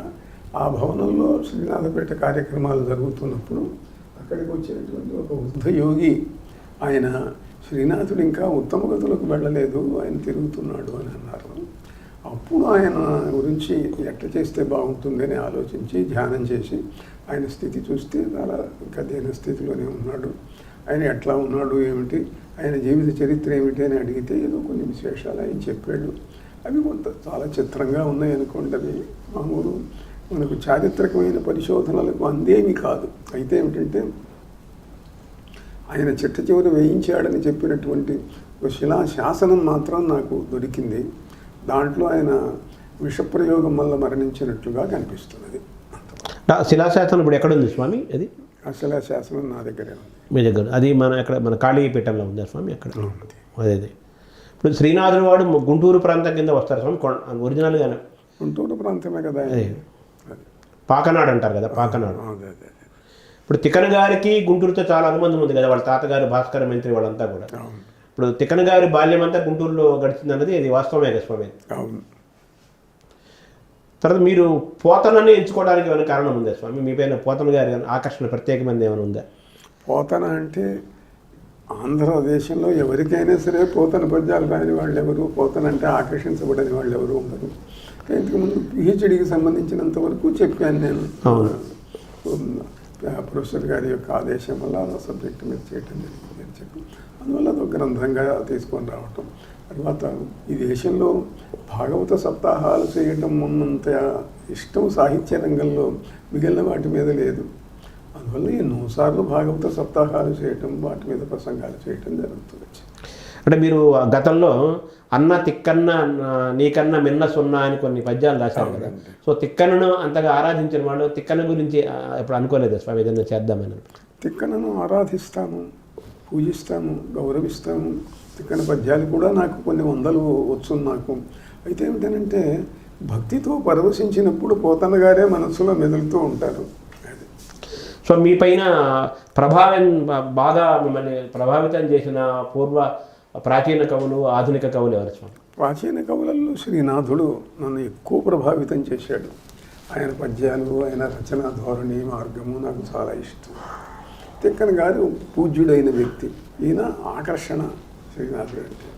ఆ భవనంలో శ్రీనాథపేట కార్యక్రమాలు జరుగుతున్నప్పుడు అక్కడికి వచ్చినటువంటి ఒక వృద్ధ యోగి ఆయన శ్రీనాథుడు ఇంకా ఉత్తమ గతులకు వెళ్ళలేదు, ఆయన తిరుగుతున్నాడు అని అన్నారు. అప్పుడు ఆయన గురించి ఎట్లా చేస్తే బాగుంటుందని ఆలోచించి ధ్యానం చేసి ఆయన స్థితి చూస్తే చాలా ఇంకా దీన స్థితిలోనే ఉన్నాడు. ఆయన ఎట్లా ఉన్నాడు ఏమిటి, ఆయన జీవిత చరిత్ర ఏమిటి అని అడిగితే ఏదో కొన్ని విశేషాలు ఆయన చెప్పాడు. అవి కొంత చాలా చిత్రంగా ఉన్నాయి అనుకోండి. అవి మామూలు మనకు చారిత్రకమైన పరిశోధనలకు అందేమి కాదు. అయితే ఏమిటంటే ఆయన చిట్ట చివరి వేయించాడని చెప్పినటువంటి ఒక శిలా శాసనం మాత్రం నాకు దొరికింది. దాంట్లో ఆయన విషప్రయోగం వల్ల మరణించినట్లుగా కనిపిస్తున్నది. శిలాశాసనం ఇప్పుడు ఎక్కడుంది స్వామి? అది అసలు శాసనం నా దగ్గరే ఉంది. మీ దగ్గర అది మన కాళీపీఠంలో ఉంది స్వామి అక్కడ. ఉంది. అదే ఇప్పుడు శ్రీనాథుడు వాడు గుంటూరు ప్రాంతం కింద వస్తారు స్వామి, ఒరిజినల్గానే గుంటూరు ప్రాంతమే కదా. అదే పాకనాడు అంటారు కదా, పాకనాడు. అదే అదే. ఇప్పుడు తిక్కన గారికి గుంటూరుతో చాలా అనుబంధం ఉంది కదా, వాళ్ళ తాతగారు భాస్కర మంత్రి వాళ్ళంతా కూడా. అవును ఇప్పుడు తిక్కన గారి బాల్యం అంతా గుంటూరులో గడిచింది అన్నది ఇది వాస్తవమే కదా స్వామి. అవును. తర్వాత మీరు పోతనని ఎంచుకోవడానికి ఏమైనా కారణం ఉందా స్వామి? మీ పైన పోతన గారి ఆకర్షణ ప్రత్యేకమైనది ఏమైనా ఉందా? పోతన అంటే ఆంధ్రదేశంలో ఎవరికైనా సరే పోతన పద్యాలు రాని వాళ్ళు ఎవరు, పోతన అంటే ఆకర్షించబడని వాళ్ళు ఎవరు ఉండరు. ఇంతకుముందు పిహెచ్డికి సంబంధించినంత వరకు చెప్పాను నేను. ప్రొఫెసర్ గారి యొక్క ఆదేశం వల్ల ఆ సబ్జెక్ట్ మీద చేయటం జరిగింది అని చెప్పి, అందువల్ల అదొక గ్రంథంగా తీసుకొని రావటం. తర్వాత ఈ దేశంలో భాగవత సప్తాహాలు చేయటం ఉన్నంత ఇష్టం సాహిత్య రంగంలో మిగిలిన వాటి మీద లేదు. అందువల్ల ఎన్నోసార్లు భాగవత సప్తాహాలు చేయటం, వాటి మీద ప్రసంగాలు చేయటం జరుగుతుంది. అంటే మీరు గతంలో అన్న తిక్కన్న నీకన్నా మిన్న సున్నా అని కొన్ని పద్యాలు రాశారు కదా. సో తిక్కనను అంతగా ఆరాధించిన వాళ్ళు తిక్కన గురించి ఇప్పుడు అనుకోలేదు స్వామి ఏదైనా చేద్దామని? తిక్కనను ఆరాధిస్తాము, పూజిస్తాము, గౌరవిస్తాము. తిక్కన పద్యాలు కూడా నాకు కొన్ని వందలు వచ్చు నాకు. అయితే ఏమిటంటే భక్తితో పరవశించినప్పుడు పోతన గారే మనసులో మెదులుతూ ఉంటారు. సో మీ పైన బాగా మిమ్మల్ని ప్రభావితం చేసిన ప్రాచీన కవులు, ఆధునిక కవులు ఎవరు స్వామి? ప్రాచీన కవులలో శ్రీనాథుడు నన్ను ఎక్కువ ప్రభావితం చేశాడు. ఆయన పద్యాలు, ఆయన రచనా ధోరణి, మార్గము నాకు చాలా ఇష్టం. తిక్కన గారు పూజ్యుడైన వ్యక్తి, ఈయన ఆకర్షణ శ్రీనాథుడు అంటే.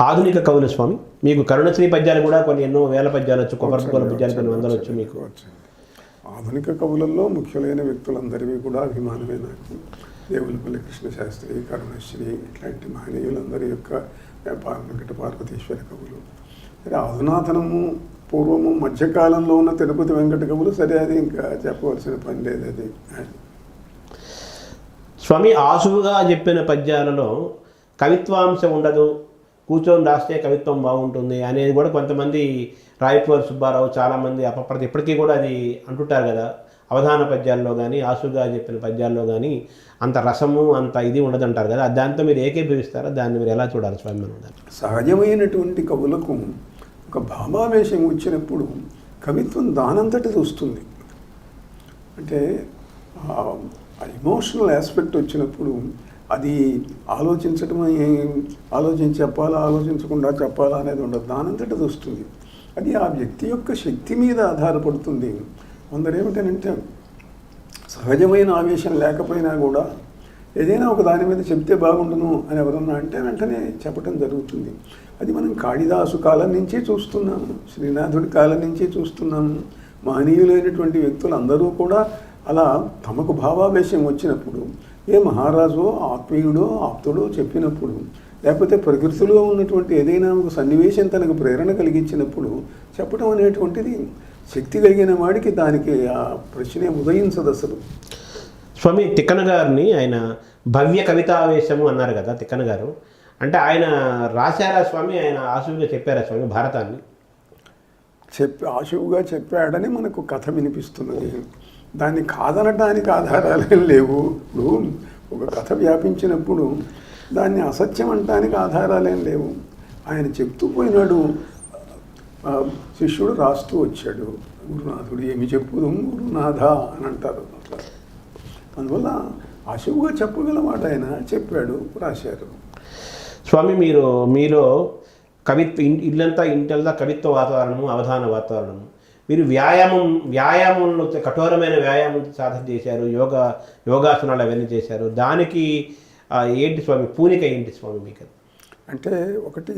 ఆధునిక కవులు స్వామి మీకు కరుణశ్రీ పద్యాలు కూడా కొన్ని ఎన్నో వేల పద్యాలు వచ్చు, కొబ్బరి పద్యాలు కొన్ని వందలు వచ్చు మీకు. ఆధునిక కవులలో ముఖ్యులైన వ్యక్తులందరివి కూడా అభిమానమే నాకు. దేవులపల్లి కృష్ణశాస్త్రి, కరుణశ్రీ ఇట్లాంటి మహనీయులందరి యొక్క వెంకట పార్వతీశ్వర కవులు. సరే అధునాతనము పూర్వము మధ్యకాలంలో ఉన్న తిరుపతి వెంకట కవులు, సరే అది ఇంకా చెప్పవలసిన పని లేదు. అది స్వామి ఆసువుగా చెప్పిన పద్యాలలో కవిత్వాంశం ఉండదు, కూర్చొని రాస్తే కవిత్వం బాగుంటుంది అనేది కూడా కొంతమంది, రాయపూర్ సుబ్బారావు చాలామంది అపప్రతి ఇప్పటికీ కూడా అది అంటుంటారు కదా. అవధాన పద్యాల్లో కానీ ఆసుగా చెప్పిన పద్యాల్లో కానీ అంత రసము అంత ఇది ఉండదంటారు కదా. దాంతో మీరు ఏకీభవిస్తారా? దాన్ని మీరు ఎలా చూడాలి స్వామి? సహజమైనటువంటి కవులకు ఒక భావావేశం వచ్చినప్పుడు కవిత్వం దానంతటిది వస్తుంది. అంటే ఎమోషనల్ ఆస్పెక్ట్ వచ్చినప్పుడు అది ఆలోచించి చెప్పాలా, ఆలోచించకుండా చెప్పాలా అనేది ఉండదు, దానంతటిది వస్తుంది. అది ఆ వ్యక్తి యొక్క శక్తి మీద ఆధారపడుతుంది. కొందరు ఏమిటంటే సహజమైన ఆవేశం లేకపోయినా కూడా ఏదైనా ఒక దాని మీద చెప్తే బాగుండును అని ఎవరన్నా అంటే వెంటనే చెప్పటం జరుగుతుంది. అది మనం కాళిదాసు కాలం నుంచి చూస్తున్నాము, శ్రీనాథుడి కాలం నుంచి చూస్తున్నాము. మహనీయులైనటువంటి వ్యక్తులు అందరూ కూడా అలా తమకు భావావేశం వచ్చినప్పుడు, ఏ మహారాజు ఆత్మీయుడో ఆప్తుడో చెప్పినప్పుడు, లేకపోతే ప్రకృతిలో ఉన్నటువంటి ఏదైనా ఒక సన్నివేశం తనకు ప్రేరణ కలిగించినప్పుడు చెప్పడం అనేటువంటిది శక్తి కలిగిన వాడికి దానికి ఆ ప్రశ్నే ఉదయించదు అసలు. స్వామి తిక్కన గారిని ఆయన భవ్య కవితావేశము అన్నారు కదా తిక్కన గారు. అంటే ఆయన రాశారా స్వామి? ఆయన ఆశువుగా చెప్పారా స్వామి భారతాన్ని? ఆశువుగా చెప్పాడని మనకు కథ వినిపిస్తున్నది. దాన్ని కాదనడానికి ఆధారాలేం లేవు. ఇప్పుడు ఒక కథ వ్యాపించినప్పుడు దాన్ని అసత్యం అనటానికి ఆధారాలేం లేవు. ఆయన చెప్తూ పోయినాడు, శిష్యుడు రాస్తూ వచ్చాడు. గురునాథుడు ఏమి చెప్పుదాం గురునాథ అని అంటారు. అందువల్ల ఆశువుగా చెప్పగలవాడు ఆయన, చెప్పాడు, రాశారు. స్వామి మీలో ఇంటంతా కవిత్వ వాతావరణము, అవధాన వాతావరణము. మీరు వ్యాయామంలో కఠోరమైన వ్యాయామం సాధన చేశారు, యోగాసనాలు అవన్నీ చేశారు. దానికి ఏంటి స్వామి పూనిక ఏంటి స్వామి మీకు? అంటే ఒకటి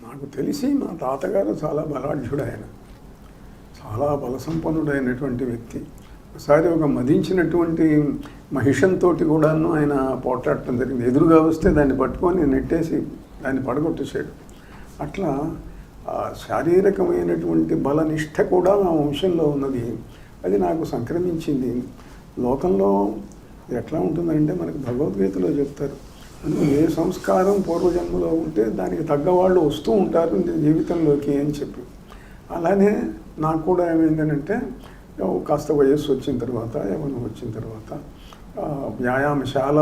నాకు తెలిసి మా తాతగారు చాలా బలాఢ్యుడు, ఆయన చాలా బలసంపన్నుడైనటువంటి వ్యక్తి. ఒకసారి ఒక మదించినటువంటి మహిషంతో కూడాను ఆయన పోట్లాడటం జరిగింది. ఎదురుగా వస్తే దాన్ని పట్టుకొని నెట్టేసి దాన్ని పడగొట్టేశాడు. అట్లా శారీరకమైనటువంటి బలనిష్ట కూడా మా వంశంలో ఉన్నది. అది నాకు సంక్రమించింది. లోకంలో ఎట్లా ఉంటుందంటే మనకు భగవద్గీతలో చెప్తారు, ఏ సంస్కారం పూర్వజన్మలో ఉంటే దానికి తగ్గవాళ్ళు వస్తూ ఉంటారు జీవితంలోకి అని చెప్పి. అలానే నాకు కూడా ఏమైందనంటే కాస్త వయస్సు వచ్చిన తర్వాత ఏమైనా వచ్చిన తర్వాత వ్యాయామశాల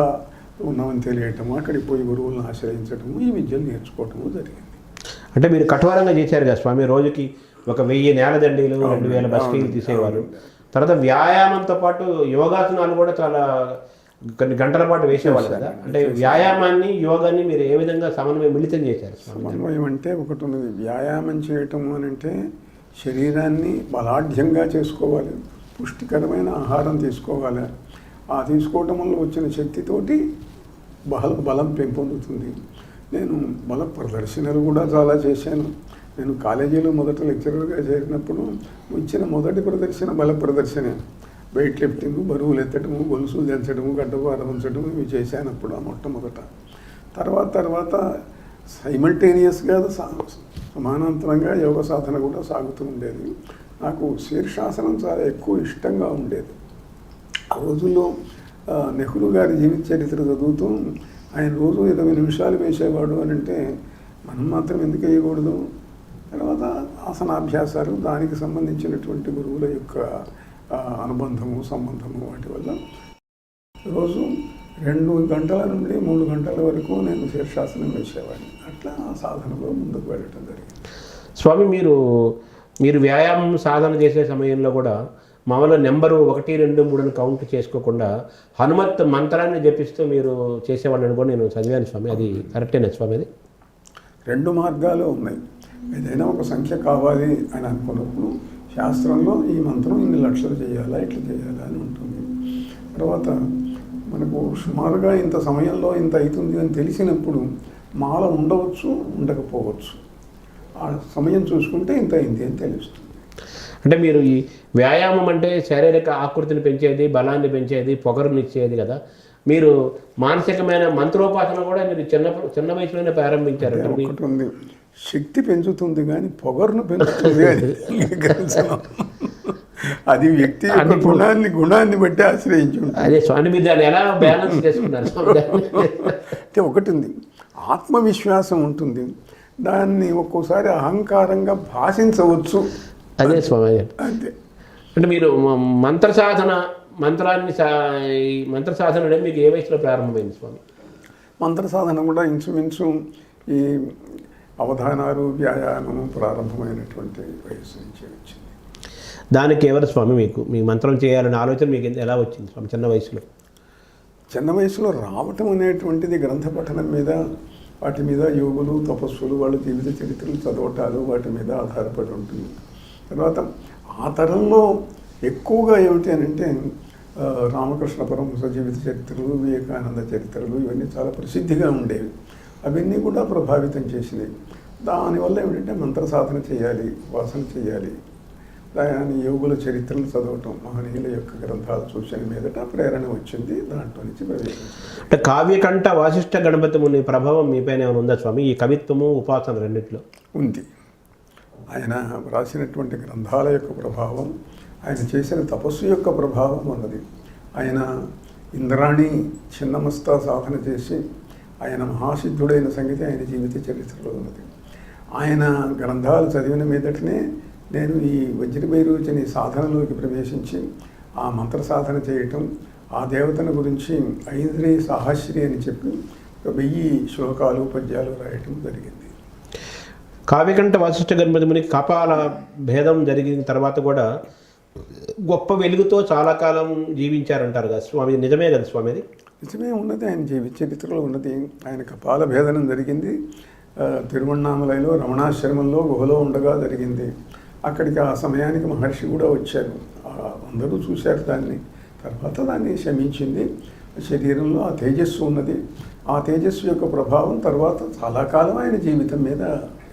ఉన్నామని తెలియటము, అక్కడికి పోయి గురువులను ఆశ్రయించడము, ఈ విద్యలు నేర్చుకోవటము జరిగింది. అంటే మీరు కఠోరంగా చేశారు కదా స్వామి, రోజుకి 1000 నేలదండీలు 2000 బస్కీలు తీసేవారు. తర్వాత వ్యాయామంతో పాటు యోగాసనాలు కూడా చాలా కొన్ని గంటల పాటు వేసేవాళ్ళు కదా. అంటే వ్యాయామాన్ని యోగాన్ని మీరు ఏ విధంగా మిళితం చేశారు? సమన్వయం అంటే ఒకటి ఉన్నది. వ్యాయామం చేయటం అని అంటే శరీరాన్ని బలాఢ్యంగా చేసుకోవాలి, పుష్టికరమైన ఆహారం తీసుకోవాలి. ఆ తీసుకోవటం వల్ల వచ్చిన శక్తితోటి బలం పెంపొందుతుంది. నేను బల ప్రదర్శనలు కూడా చాలా చేశాను. నేను కాలేజీలో మొదట లెక్చరర్గా చేరినప్పుడు ఇచ్చిన మొదటి ప్రదర్శన బల ప్రదర్శన. వెయిట్ లిఫ్టింగ్, బరువులు ఎత్తడము, గొలుసులు దించడము, గడ్డపారం ఉంచడము, ఇవి చేశాను అప్పుడు ఆ మొట్టమొదట. తర్వాత సైమల్టేనియస్గా సమానాంతరంగా యోగ సాధన కూడా సాగుతూ ఉండేది. నాకు శీర్షాసనం చాలా ఎక్కువ ఇష్టంగా ఉండేది. ఆ రోజుల్లో నెహ్రూ గారి జీవిత చరిత్ర చదువుతూ ఆయన రోజు 20 నిమిషాలు వేసేవాడు అని అంటే మనం మాత్రం ఎందుకు వేయకూడదు? తర్వాత ఆసనాభ్యాసాలు, దానికి సంబంధించినటువంటి గురువుల యొక్క అనుబంధము, సంబంధము, వాటి వల్ల రోజు 2 గంటల నుండి 3 గంటల వరకు నేను శీర్షాసనం వేసేవాడిని. అట్లా ఆ సాధనలో ముందుకు వెళ్ళటం జరిగింది. స్వామి, మీరు వ్యాయామం సాధన చేసే సమయంలో కూడా మామూలుగా నెంబరు 1, 2, 3 కౌంట్ చేసుకోకుండా హనుమత్ మంత్రాన్ని జపిస్తూ మీరు చేసేవాళ్ళని కూడా నేను చదివాను స్వామి. అది కరెక్టేనా స్వామి? అది 2 మార్గాలు ఉన్నాయి. ఏదైనా ఒక సంఖ్య కావాలి అని అనుకున్నప్పుడు శాస్త్రంలో ఈ మంత్రం ఇన్ని లక్షలు చేయాలా, ఇట్లా చేయాలా అని ఉంటుంది. తర్వాత మనకు సుమారుగా ఇంత సమయంలో ఇంత అవుతుంది అని తెలిసినప్పుడు మాల ఉండవచ్చు, ఉండకపోవచ్చు. ఆ సమయం చూసుకుంటే ఇంత అయింది అని తెలుస్తుంది. అంటే మీరు ఈ వ్యాయామం అంటే శారీరక ఆకృతిని పెంచేది, బలాన్ని పెంచేది, పొగరునిచ్చేది కదా. మీరు మానసికమైన మంత్రోపాసన కూడా మీరు చిన్న వయసులోనే ప్రారంభించారు. ఒకటి ఉంది, శక్తి పెంచుతుంది కానీ పొగరును పెంచుతుంది అని అది వ్యక్తి గుణాన్ని బట్టి ఆశ్రయించి ఉంటుంది. అదే స్వామి, మీరు దాన్ని ఎలా బ్యాలెన్స్ చేసుకున్నారు? అంటే ఒకటి ఉంది, ఆత్మవిశ్వాసం ఉంటుంది, దాన్ని ఒక్కోసారి అహంకారంగా భాషించవచ్చు. అదే స్వామి. అంతే. అంటే మీరు మంత్ర సాధన అనేది మీకు ఏ వయసులో ప్రారంభమైంది స్వామి? మంత్ర సాధన కూడా ఇంచుమించు ఈ అవధానాలు, వ్యాయామము ప్రారంభమైనటువంటి వయసు నుంచి వచ్చింది. దానికి ఎవరు స్వామి మీ మంత్రం చేయాలనే ఆలోచన మీకు ఎలా వచ్చింది స్వామి చిన్న వయసులో? చిన్న వయసులో రావటం అనేటువంటిది గ్రంథ పఠనం మీద, వాటి మీద యోగులు, తపస్సులు, వాళ్ళ జీవిత చరిత్రలు చదవటాలు, వాటి మీద ఆధారపడి ఉంటుంది. తర్వాత ఆ తరంలో ఎక్కువగా ఏమిటి అని అంటే రామకృష్ణ పరమహంస జీవిత చరిత్రలు, వివేకానంద చరిత్రలు, ఇవన్నీ చాలా ప్రసిద్ధిగా ఉండేవి. అవన్నీ కూడా ప్రభావితం చేసినాయి. దానివల్ల ఏమిటంటే మంత్ర సాధన చేయాలి, వాసన చేయాలి, దాని యోగుల చరిత్రలు చదవటం, మహనీయుల యొక్క గ్రంథాలు చూసిన మీదట ప్రేరణ వచ్చింది. దాంట్లో నుంచి ప్రవేశించింది. అంటే కావ్యకంఠ వాసిష్ఠ గణపతి ముని ప్రభావం మీపైన ఏమైనా ఉందా స్వామి? ఈ కవిత్వము, ఉపాసన రెండిట్లో ఉంది. ఆయన రాసినటువంటి గ్రంథాల యొక్క ప్రభావం, ఆయన చేసిన తపస్సు యొక్క ప్రభావం ఉన్నది. ఆయన ఇంద్రాణి చిన్నమస్తా సాధన చేసి ఆయన మహాసిద్ధుడైన సంగతి ఆయన జీవిత చరిత్రలో ఉన్నది. ఆయన గ్రంథాలు చదివిన మీదటనే నేను ఈ వజ్రభైరోచని సాధనలోకి ప్రవేశించి ఆ మంత్ర సాధన చేయటం, ఆ దేవతను గురించి ఐంద్రీ సాహస్రి అని చెప్పి 1000 శ్లోకాలు, పద్యాలు రాయటం జరిగింది. కావ్యకంఠ వాసిష్ఠ గణపతి మునికి కపాల భేదం జరిగిన తర్వాత కూడా గొప్ప వెలుగుతో చాలా కాలం జీవించారంటారు కదా స్వామి, నిజమే కదా స్వామి? అది నిజమే ఉన్నది, ఆయన జీవిత చరిత్రలో ఉన్నది. ఆయన కపాల భేదనం జరిగింది తిరువణ్ణామలలో రమణాశ్రమంలో గుహలో ఉండగా జరిగింది. అక్కడికి ఆ సమయానికి మహర్షి కూడా వచ్చారు, అందరూ చూశారు దాన్ని. తర్వాత దాన్ని శమించింది. శరీరంలో ఆ తేజస్సు ఉన్నది. ఆ తేజస్సు యొక్క ప్రభావం తర్వాత చాలా కాలం ఆయన జీవితం మీద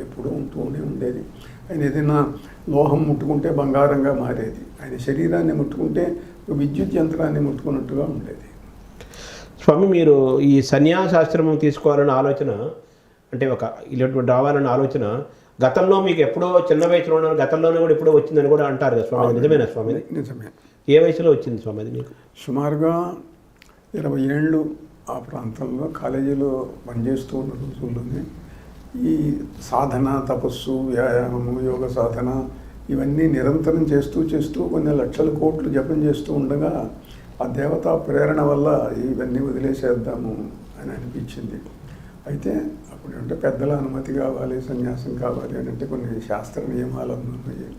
ఎప్పుడూ ఉంటూనే ఉండేది. ఆయన ఏదైనా లోహం ముట్టుకుంటే బంగారంగా మారేది, ఆయన శరీరాన్ని ముట్టుకుంటే విద్యుత్ యంత్రాన్ని ముట్టుకున్నట్టుగా ఉండేది. స్వామి, మీరు ఈ సన్యాసాశ్రమం తీసుకోవాలన్న ఆలోచన, అంటే ఇలాంటి రావాలన్న ఆలోచన గతంలో మీకు ఎప్పుడో చిన్న వయసులో ఉన్న గతంలోనే కూడా ఎప్పుడో వచ్చిందని కూడా అంటారు కదా స్వామి? నిజమేనా స్వామి? నిజమే. ఏ వయసులో వచ్చింది స్వామి అది మీకు? సుమారుగా 20 ఏళ్ళు ఆ ప్రాంతంలో కాలేజీలో పనిచేస్తూ ఉన్న రోజుల్లోనే ఈ సాధన, తపస్సు, వ్యాయామము, యోగ సాధన, ఇవన్నీ నిరంతరం చేస్తూ కొన్ని లక్షల కోట్లు జపం చేస్తూ ఉండగా ఆ దేవతా ప్రేరణ వల్ల ఇవన్నీ వదిలేసేద్దాము అని అనిపించింది. అయితే అప్పుడు అంటే పెద్దల అనుమతి కావాలి, సన్యాసం కావాలి అని అంటే కొన్ని శాస్త్ర నియమాలు ఉన్నాయి.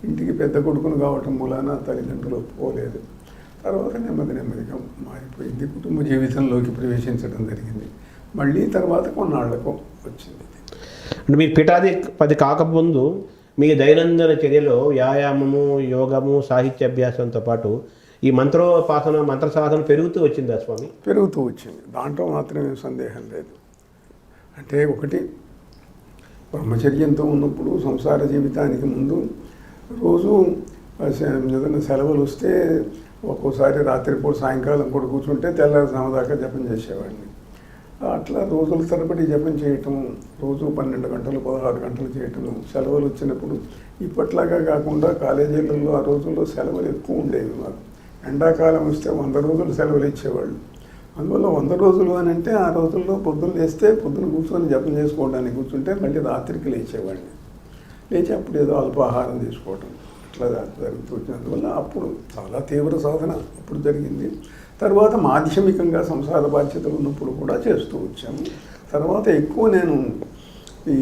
ఇంటికి పెద్ద కొడుకును కావటం మూలాన తల్లిదండ్రులు ఒప్పుకోలేదు. తర్వాత నెమ్మదిగా మారిపోయింది, కుటుంబ జీవితంలోకి ప్రవేశించడం జరిగింది. మళ్ళీ తర్వాత కొన్నాళ్లకు వచ్చింది. అంటే మీరు పీఠాధిపతి కాకముందు మీ దైనందిన చర్యలో వ్యాయామము, యోగము, సాహిత్య అభ్యాసంతో పాటు ఈ మంత్రోపాసన, మంత్ర సాధన పెరుగుతూ వచ్చిందా స్వామి? పెరుగుతూ వచ్చింది, దాంట్లో మాత్రమే సందేహం లేదు. అంటే ఒకటి, బ్రహ్మచర్యంతో ఉన్నప్పుడు సంసార జీవితానికి ముందు రోజు ఏదైనా సెలవులు వస్తే ఒక్కోసారి రాత్రిపూట సాయంకాలం కూడా కూర్చుంటే తెల్లారుజాము దాకా జపం చేసేవాడిని. అట్లా రోజుల తరబడి జపం చేయటం, రోజు 12 గంటలు 16 గంటలు చేయటము. సెలవులు వచ్చినప్పుడు ఇప్పట్లాగా కాకుండా కాలేజీలలో ఆ రోజుల్లో సెలవులు ఎక్కువ ఉండేవి. మాకు ఎండాకాలం వస్తే 100 రోజులు సెలవులు ఇచ్చేవాళ్ళు. అందువల్ల 100 రోజులు అని అంటే ఆ రోజుల్లో పొద్దున్న లేస్తే పొద్దున కూర్చొని జపం చేసుకోవడానికి కూర్చుంటే మళ్ళీ రాత్రికి లేచేవాడిని. లేచి అప్పుడు ఏదో అల్పాహారం తీసుకోవటం అట్లా జరుగుతూ వచ్చింది. అందువల్ల అప్పుడు చాలా తీవ్ర సాధన అప్పుడు జరిగింది. తర్వాత మాధ్యమికంగా సంసార బాధ్యతలు ఉన్నప్పుడు కూడా చేస్తూ వచ్చాము. తర్వాత ఎక్కువ నేను ఈ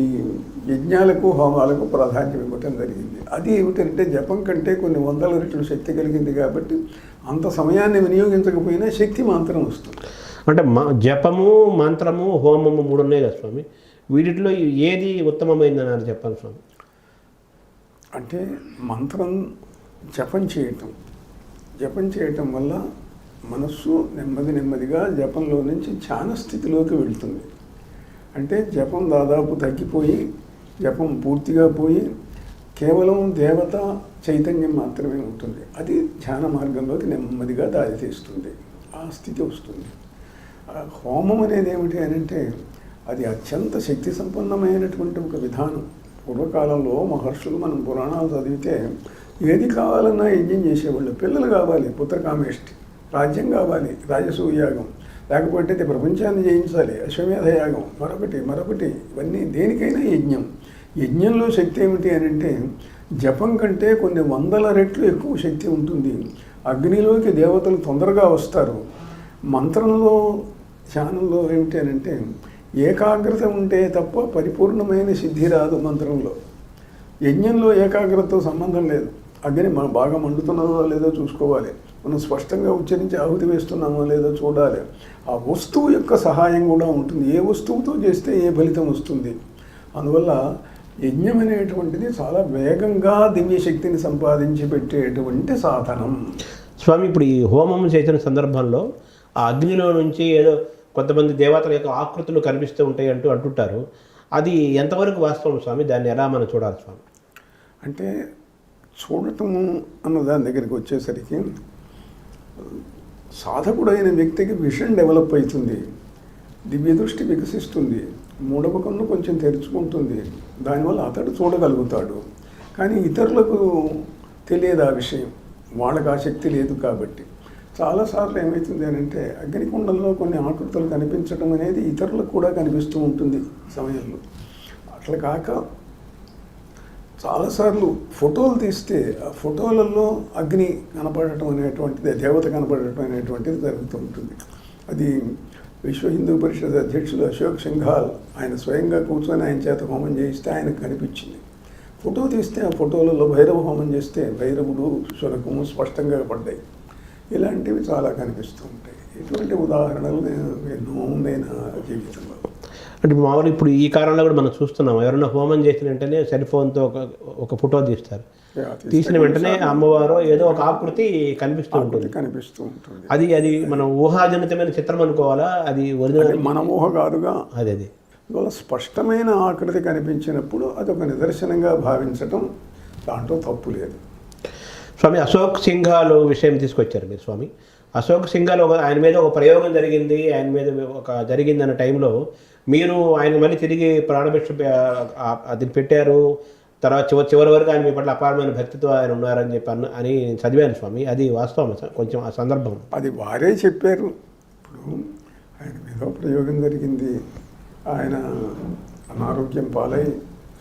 యజ్ఞాలకు, హోమాలకు ప్రాధాన్యం ఇవ్వటం జరిగింది. అది ఏమిటంటే జపం కంటే కొన్ని 100 రెట్లు శక్తి కలిగింది కాబట్టి అంత సమయాన్ని వినియోగించకపోయినా శక్తి మాత్రం వస్తుంది. అంటే జపము, మంత్రము, హోమము 3 ఉన్నాయి కదా స్వామి, వీటిలో ఏది ఉత్తమమైందని చెప్పాలి స్వామి? అంటే మంత్రం జపం చేయటం వల్ల మనస్సు నెమ్మదిగా జపంలో నుంచి ధ్యాన స్థితిలోకి వెళ్తుంది. అంటే జపం దాదాపు తగ్గిపోయి, జపం పూర్తిగా పోయి కేవలం దేవత చైతన్యం మాత్రమే ఉంటుంది. అది ధ్యాన మార్గంలోకి నెమ్మదిగా దారితీస్తుంది, ఆ స్థితి వస్తుంది. హోమం అనేది ఏమిటి అని అంటే అది అత్యంత శక్తి సంపన్నమైనటువంటి ఒక విధానం. పూర్వకాలంలో మహర్షులు, మనం పురాణాలు చదివితే ఏది కావాలన్నా యజ్ఞం చేసేవాళ్ళు. పిల్లలు కావాలి, పుత్రకామేష్టి, రాజ్యం కావాలి, రాజసూయాగం, లేకపోతే ప్రపంచాన్ని జయించాలి, అశ్వమేధ యాగం, మరొకటి ఇవన్నీ దేనికైనా యజ్ఞం. యజ్ఞంలో శక్తి ఏమిటి అని అంటే జపం కంటే కొన్ని 100 రెట్లు ఎక్కువ శక్తి ఉంటుంది. అగ్నిలోకి దేవతలు తొందరగా వస్తారు. మంత్రంలో, ధ్యానంలో ఏమిటి అని అంటే ఏకాగ్రత ఉంటే తప్ప పరిపూర్ణమైన సిద్ధి రాదు మంత్రంలో. యజ్ఞంలో ఏకాగ్రతతో సంబంధం లేదు. అగ్ని బాగా మండుతున్నదో లేదో చూసుకోవాలి, మనం స్పష్టంగా ఉచ్చరించి ఆహుతి వేస్తున్నామో లేదో చూడాలి. ఆ వస్తువు యొక్క సహాయం కూడా ఉంటుంది. ఏ వస్తువుతో చేస్తే ఏ ఫలితం వస్తుంది. అందువల్ల యజ్ఞం అనేటువంటిది చాలా వేగంగా దివ్యశక్తిని సంపాదించి పెట్టేటువంటి సాధనం. స్వామి, ఇప్పుడు ఈ హోమం చేసిన సందర్భంలో ఆ అగ్నిలో నుంచి ఏదో కొంతమంది దేవతల యొక్క ఆకృతులు కనిపిస్తూ ఉంటాయి అంటుంటారు. అది ఎంతవరకు వాస్తవం స్వామి? దాన్ని ఎలా మనం చూడాలి స్వామి? అంటే చూడటము అన్న దాని దగ్గరికి వచ్చేసరికి సాధకుడైన వ్యక్తికి విషన్ డెవలప్ అవుతుంది, దివ్య దృష్టి వికసిస్తుంది, మూడవ కన్ను కొంచెం తెరుచుకుంటుంది. దానివల్ల అతడు చూడగలుగుతాడు. కానీ ఇతరులకు తెలియదు ఆ విషయం, వాళ్ళకి ఆ శక్తి లేదు. కాబట్టి చాలాసార్లు ఏమవుతుంది అని అంటే అగ్నికుండంలో కొన్ని ఆకృతులు కనిపించడం అనేది ఇతరులకు కూడా కనిపిస్తూ ఉంటుంది సమయంలో. అట్లా కాక చాలాసార్లు ఫోటోలు తీస్తే ఆ ఫోటోలలో అగ్ని కనపడటం అనేటువంటిది, దేవత కనపడటం అనేటువంటిది జరుగుతూ ఉంటుంది. అది విశ్వ హిందూ పరిషత్ అధ్యక్షులు అశోక్ సింఘాల్ ఆయన స్వయంగా కూర్చొని ఆయన చేత హోమం చేయిస్తే ఆయనకు కనిపించింది. ఫోటో తీస్తే ఆ ఫోటోలలో భైరవ హోమం చేస్తే భైరవుడు, శునకము స్పష్టంగా పడ్డాయి. ఇలాంటివి చాలా కనిపిస్తూ ఉంటాయి. ఇటువంటి ఉదాహరణలు ఎన్నో ఉన్నాయి నా జీవితంలో. అంటే మామూలు ఇప్పుడు ఈ కాలంలో కూడా మనం చూస్తున్నాం, ఎవరైనా హోమం చేసిన వెంటనే సెల్ ఫోన్తో ఒక ఫోటో తీస్తారు. తీసిన వెంటనే అమ్మవారు ఏదో ఒక ఆకృతి కనిపిస్తూ ఉంటుంది. అది మనం ఊహాజనితమైన చిత్రం అనుకోవాలా? అది ఒరిజినల్ మన ఊహ కాదుగా. అది అందువల్ల స్పష్టమైన ఆకృతి కనిపించినప్పుడు అదొక నిదర్శనంగా భావించటం, దాంట్లో తప్పు లేదు. స్వామి, అశోక్ సింఘాల్ విషయం తీసుకొచ్చారు మీరు స్వామి. అశోక్ సింఘాల్ ఆయన మీద ఒక ప్రయోగం జరిగింది, ఆయన మీద జరిగిందన్న టైంలో మీరు ఆయన మళ్ళీ తిరిగి ప్రాణభిక్ష అది పెట్టారు. తర్వాత చివరి వరకు ఆయన మీ పట్ల అపారమైన భక్తితో ఆయన ఉన్నారని చెప్పి అని చదివాను స్వామి. అది వాస్తవం కొంచెం ఆ సందర్భం? అది వారే చెప్పారు. ఇప్పుడు ఆయన మీద ప్రయోగం జరిగింది, ఆయన అనారోగ్యం పాలై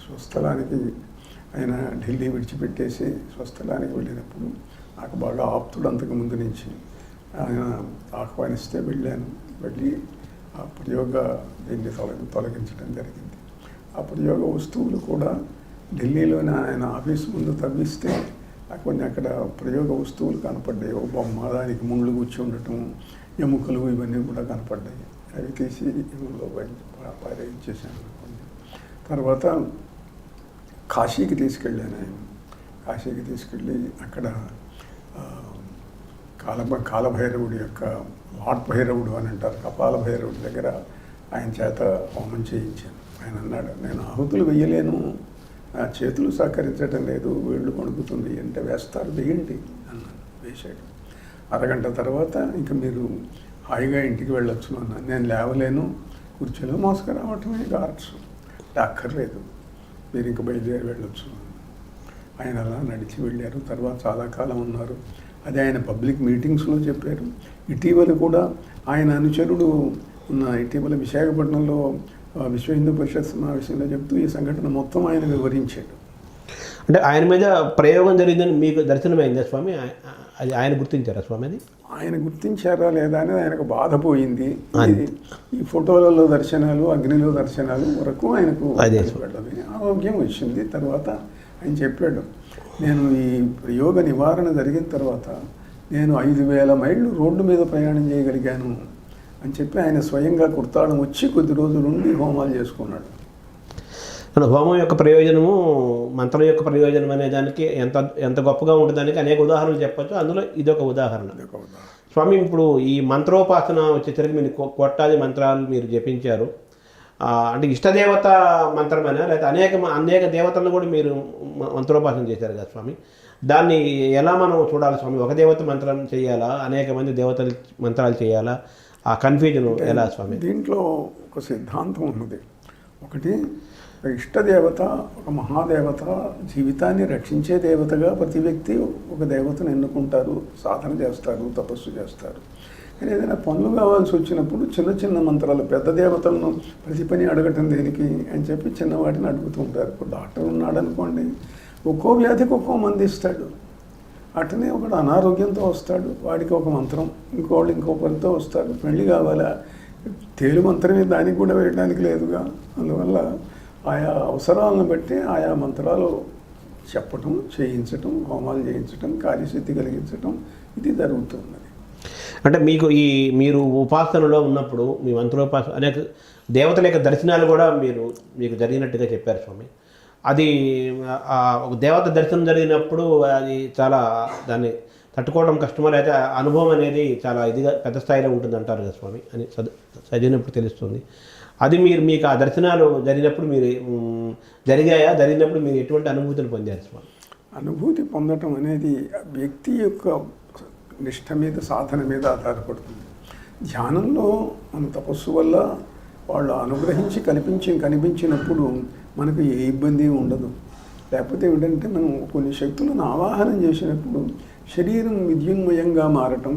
స్వస్థలానికి ఆయన ఢిల్లీ విడిచిపెట్టేసి స్వస్థలానికి వెళ్ళినప్పుడు నాకు బాగా ఆప్తుడు అంతకు ముందు నుంచి ఆయన ఆహ్వానిస్తే వెళ్ళాను. వెళ్ళి ఆ ప్రయోగ దీన్ని తొలగించడం జరిగింది. ఆ ప్రయోగ వస్తువులు కూడా ఢిల్లీలోని ఆయన ఆఫీస్ ముందు తవ్విస్తే కొన్ని అక్కడ ప్రయోగ వస్తువులు కనపడ్డాయి. ఒక బొమ్మ, దానికి ముళ్ళు గుచ్చి ఉండటం, ఎముకలు ఇవన్నీ కూడా కనపడ్డాయి. అవి తీసి ఎముకలో పారేయించేసాను. తర్వాత కాశీకి తీసుకెళ్ళాను. ఆయన కాశీకి తీసుకెళ్ళి అక్కడ కాలభైరవుడి యొక్క లాట్ భైరవుడు అని అంటారు, కపాల భైరవుడి దగ్గర ఆయన చేత హోమం చేయించాను. ఆయన అన్నాడు, నేను ఆహుతులు వెయ్యలేను, నా చేతులు సహకరించడం లేదు, వేళ్ళు వణుకుతుంది అంటే, వేస్తారు వేయండి అన్నాను. వేసాడు. అరగంట తర్వాత ఇంకా మీరు హాయిగా ఇంటికి వెళ్ళొచ్చు అన్నాను. నేను లేవలేను, కుర్చీలో మోసుకురావటమే గార్డ్స్, అక్కర్లేదు, మీరు ఇంక బయలుదేరి వెళ్ళొచ్చు. ఆయన అలా నడిచి వెళ్ళారు. తర్వాత చాలా కాలం ఉన్నారు. అది ఆయన పబ్లిక్ మీటింగ్స్లో చెప్పారు. ఇటీవల కూడా ఆయన అనుచరుడు ఇటీవల విశాఖపట్నంలో విశ్వ హిందూ పరిషత్ సమావేశంలో చెప్తూ ఈ సంఘటన మొత్తం ఆయన వివరించాడు. అంటే ఆయన మీద ప్రయోగం జరిగిందని మీకు దర్శనమైందా స్వామి? అది ఆయన గుర్తించారా స్వామి? అది ఆయన గుర్తించారా లేదా అనేది ఆయనకు బాధపోయింది. ఈ ఫోటోలలో దర్శనాలు, అగ్నిలో దర్శనాలు వరకు ఆయనకు ఆరోగ్యం వచ్చింది. తర్వాత ఆయన చెప్పాడు, నేను ఈ యోగ నివారణ జరిగిన తర్వాత నేను 5,000 మైళ్ళు రోడ్డు మీద ప్రయాణం చేయగలిగాను అని చెప్పి ఆయన స్వయంగా కుర్తాడం వచ్చి కొద్ది రోజుల నుండి హోమాలు చేసుకున్నాడు. హోమం యొక్క ప్రయోజనము, మంత్రం యొక్క ప్రయోజనం అనే దానికి ఎంత గొప్పగా ఉంటుందానికి అనేక ఉదాహరణలు చెప్పచ్చు. అందులో ఇదొక ఉదాహరణ. స్వామి, ఇప్పుడు ఈ మంత్రోపాసన వచ్చేసరికి మీరు కోట్లాది మంత్రాలు మీరు జపించారు. అంటే ఇష్టదేవత మంత్రమేనా, లేకపోతే అనేక దేవతలను కూడా మీరు మంత్రోపాసన చేశారు కదా స్వామి? దాన్ని ఎలా మనం చూడాలి స్వామి? ఒక దేవత మంత్రం చేయాలా, అనేక మంది దేవతలు మంత్రాలు చేయాలా? ఆ కన్ఫ్యూజన్ ఎలా స్వామి? దీంట్లో ఒక సిద్ధాంతం ఉన్నది. ఒకటి, ఇష్టదేవత ఒక మహాదేవత, జీవితాన్ని రక్షించే దేవతగా ప్రతి వ్యక్తి ఒక దేవతను ఎన్నుకుంటారు, సాధన చేస్తారు, తపస్సు చేస్తారు. కానీ ఏదైనా పనులు కావాల్సి వచ్చినప్పుడు చిన్న చిన్న మంత్రాలు, పెద్ద దేవతలను ప్రతి పని అడగటం దేనికి అని చెప్పి చిన్నవాటిని అడుగుతూ ఉంటారు. ఇప్పుడు డాక్టర్ ఉన్నాడు అనుకోండి, ఒక్కో వ్యాధికి ఒక్కో మంది ఇస్తాడు. అటనే ఒకడు అనారోగ్యంతో వస్తాడు, వాడికి ఒక మంత్రం, ఇంకోళ్ళు ఇంకో పనితో వస్తారు. పెళ్లి కావాలా, తేలు మంత్రమే దానికి కూడా వేయడానికి లేదుగా. అందువల్ల ఆయా అవసరాలను బట్టి ఆయా మంత్రాలు చెప్పటం, చేయించటం, హోమాలు చేయించటం, కార్యసిద్ధి కలిగించటం ఇది జరుగుతున్నది. అంటే మీరు ఉపాసనలో ఉన్నప్పుడు మీ మంత్రోపాసన అనేక దేవతల యొక్క దర్శనాలు కూడా మీకు జరిగినట్టుగా చెప్పారు స్వామి. అది ఒక దేవత దర్శనం జరిగినప్పుడు అది చాలా దాన్ని తట్టుకోవడం కష్టమో, అయితే అనుభవం అనేది చాలా ఇదిగా పెద్ద స్థాయిలో ఉంటుంది అంటారు కదా స్వామి అని చదివినప్పుడు తెలుస్తుంది. అది మీకు ఆ దర్శనాలు జరిగినప్పుడు జరిగినప్పుడు మీరు ఎటువంటి అనుభూతిని పొందారు స్వామి? అనుభూతి పొందటం అనేది వ్యక్తి యొక్క నిష్ఠ మీద, సాధన మీద ఆధారపడుతుంది. ధ్యానంలో మన తపస్సు వల్ల వాళ్ళు అనుగ్రహించి కనిపించినప్పుడు మనకు ఏ ఇబ్బంది ఉండదు. లేకపోతే ఏమిటంటే మనం కొన్ని శక్తులను ఆవాహనం చేసినప్పుడు శరీరం విద్యున్మయంగా మారటం,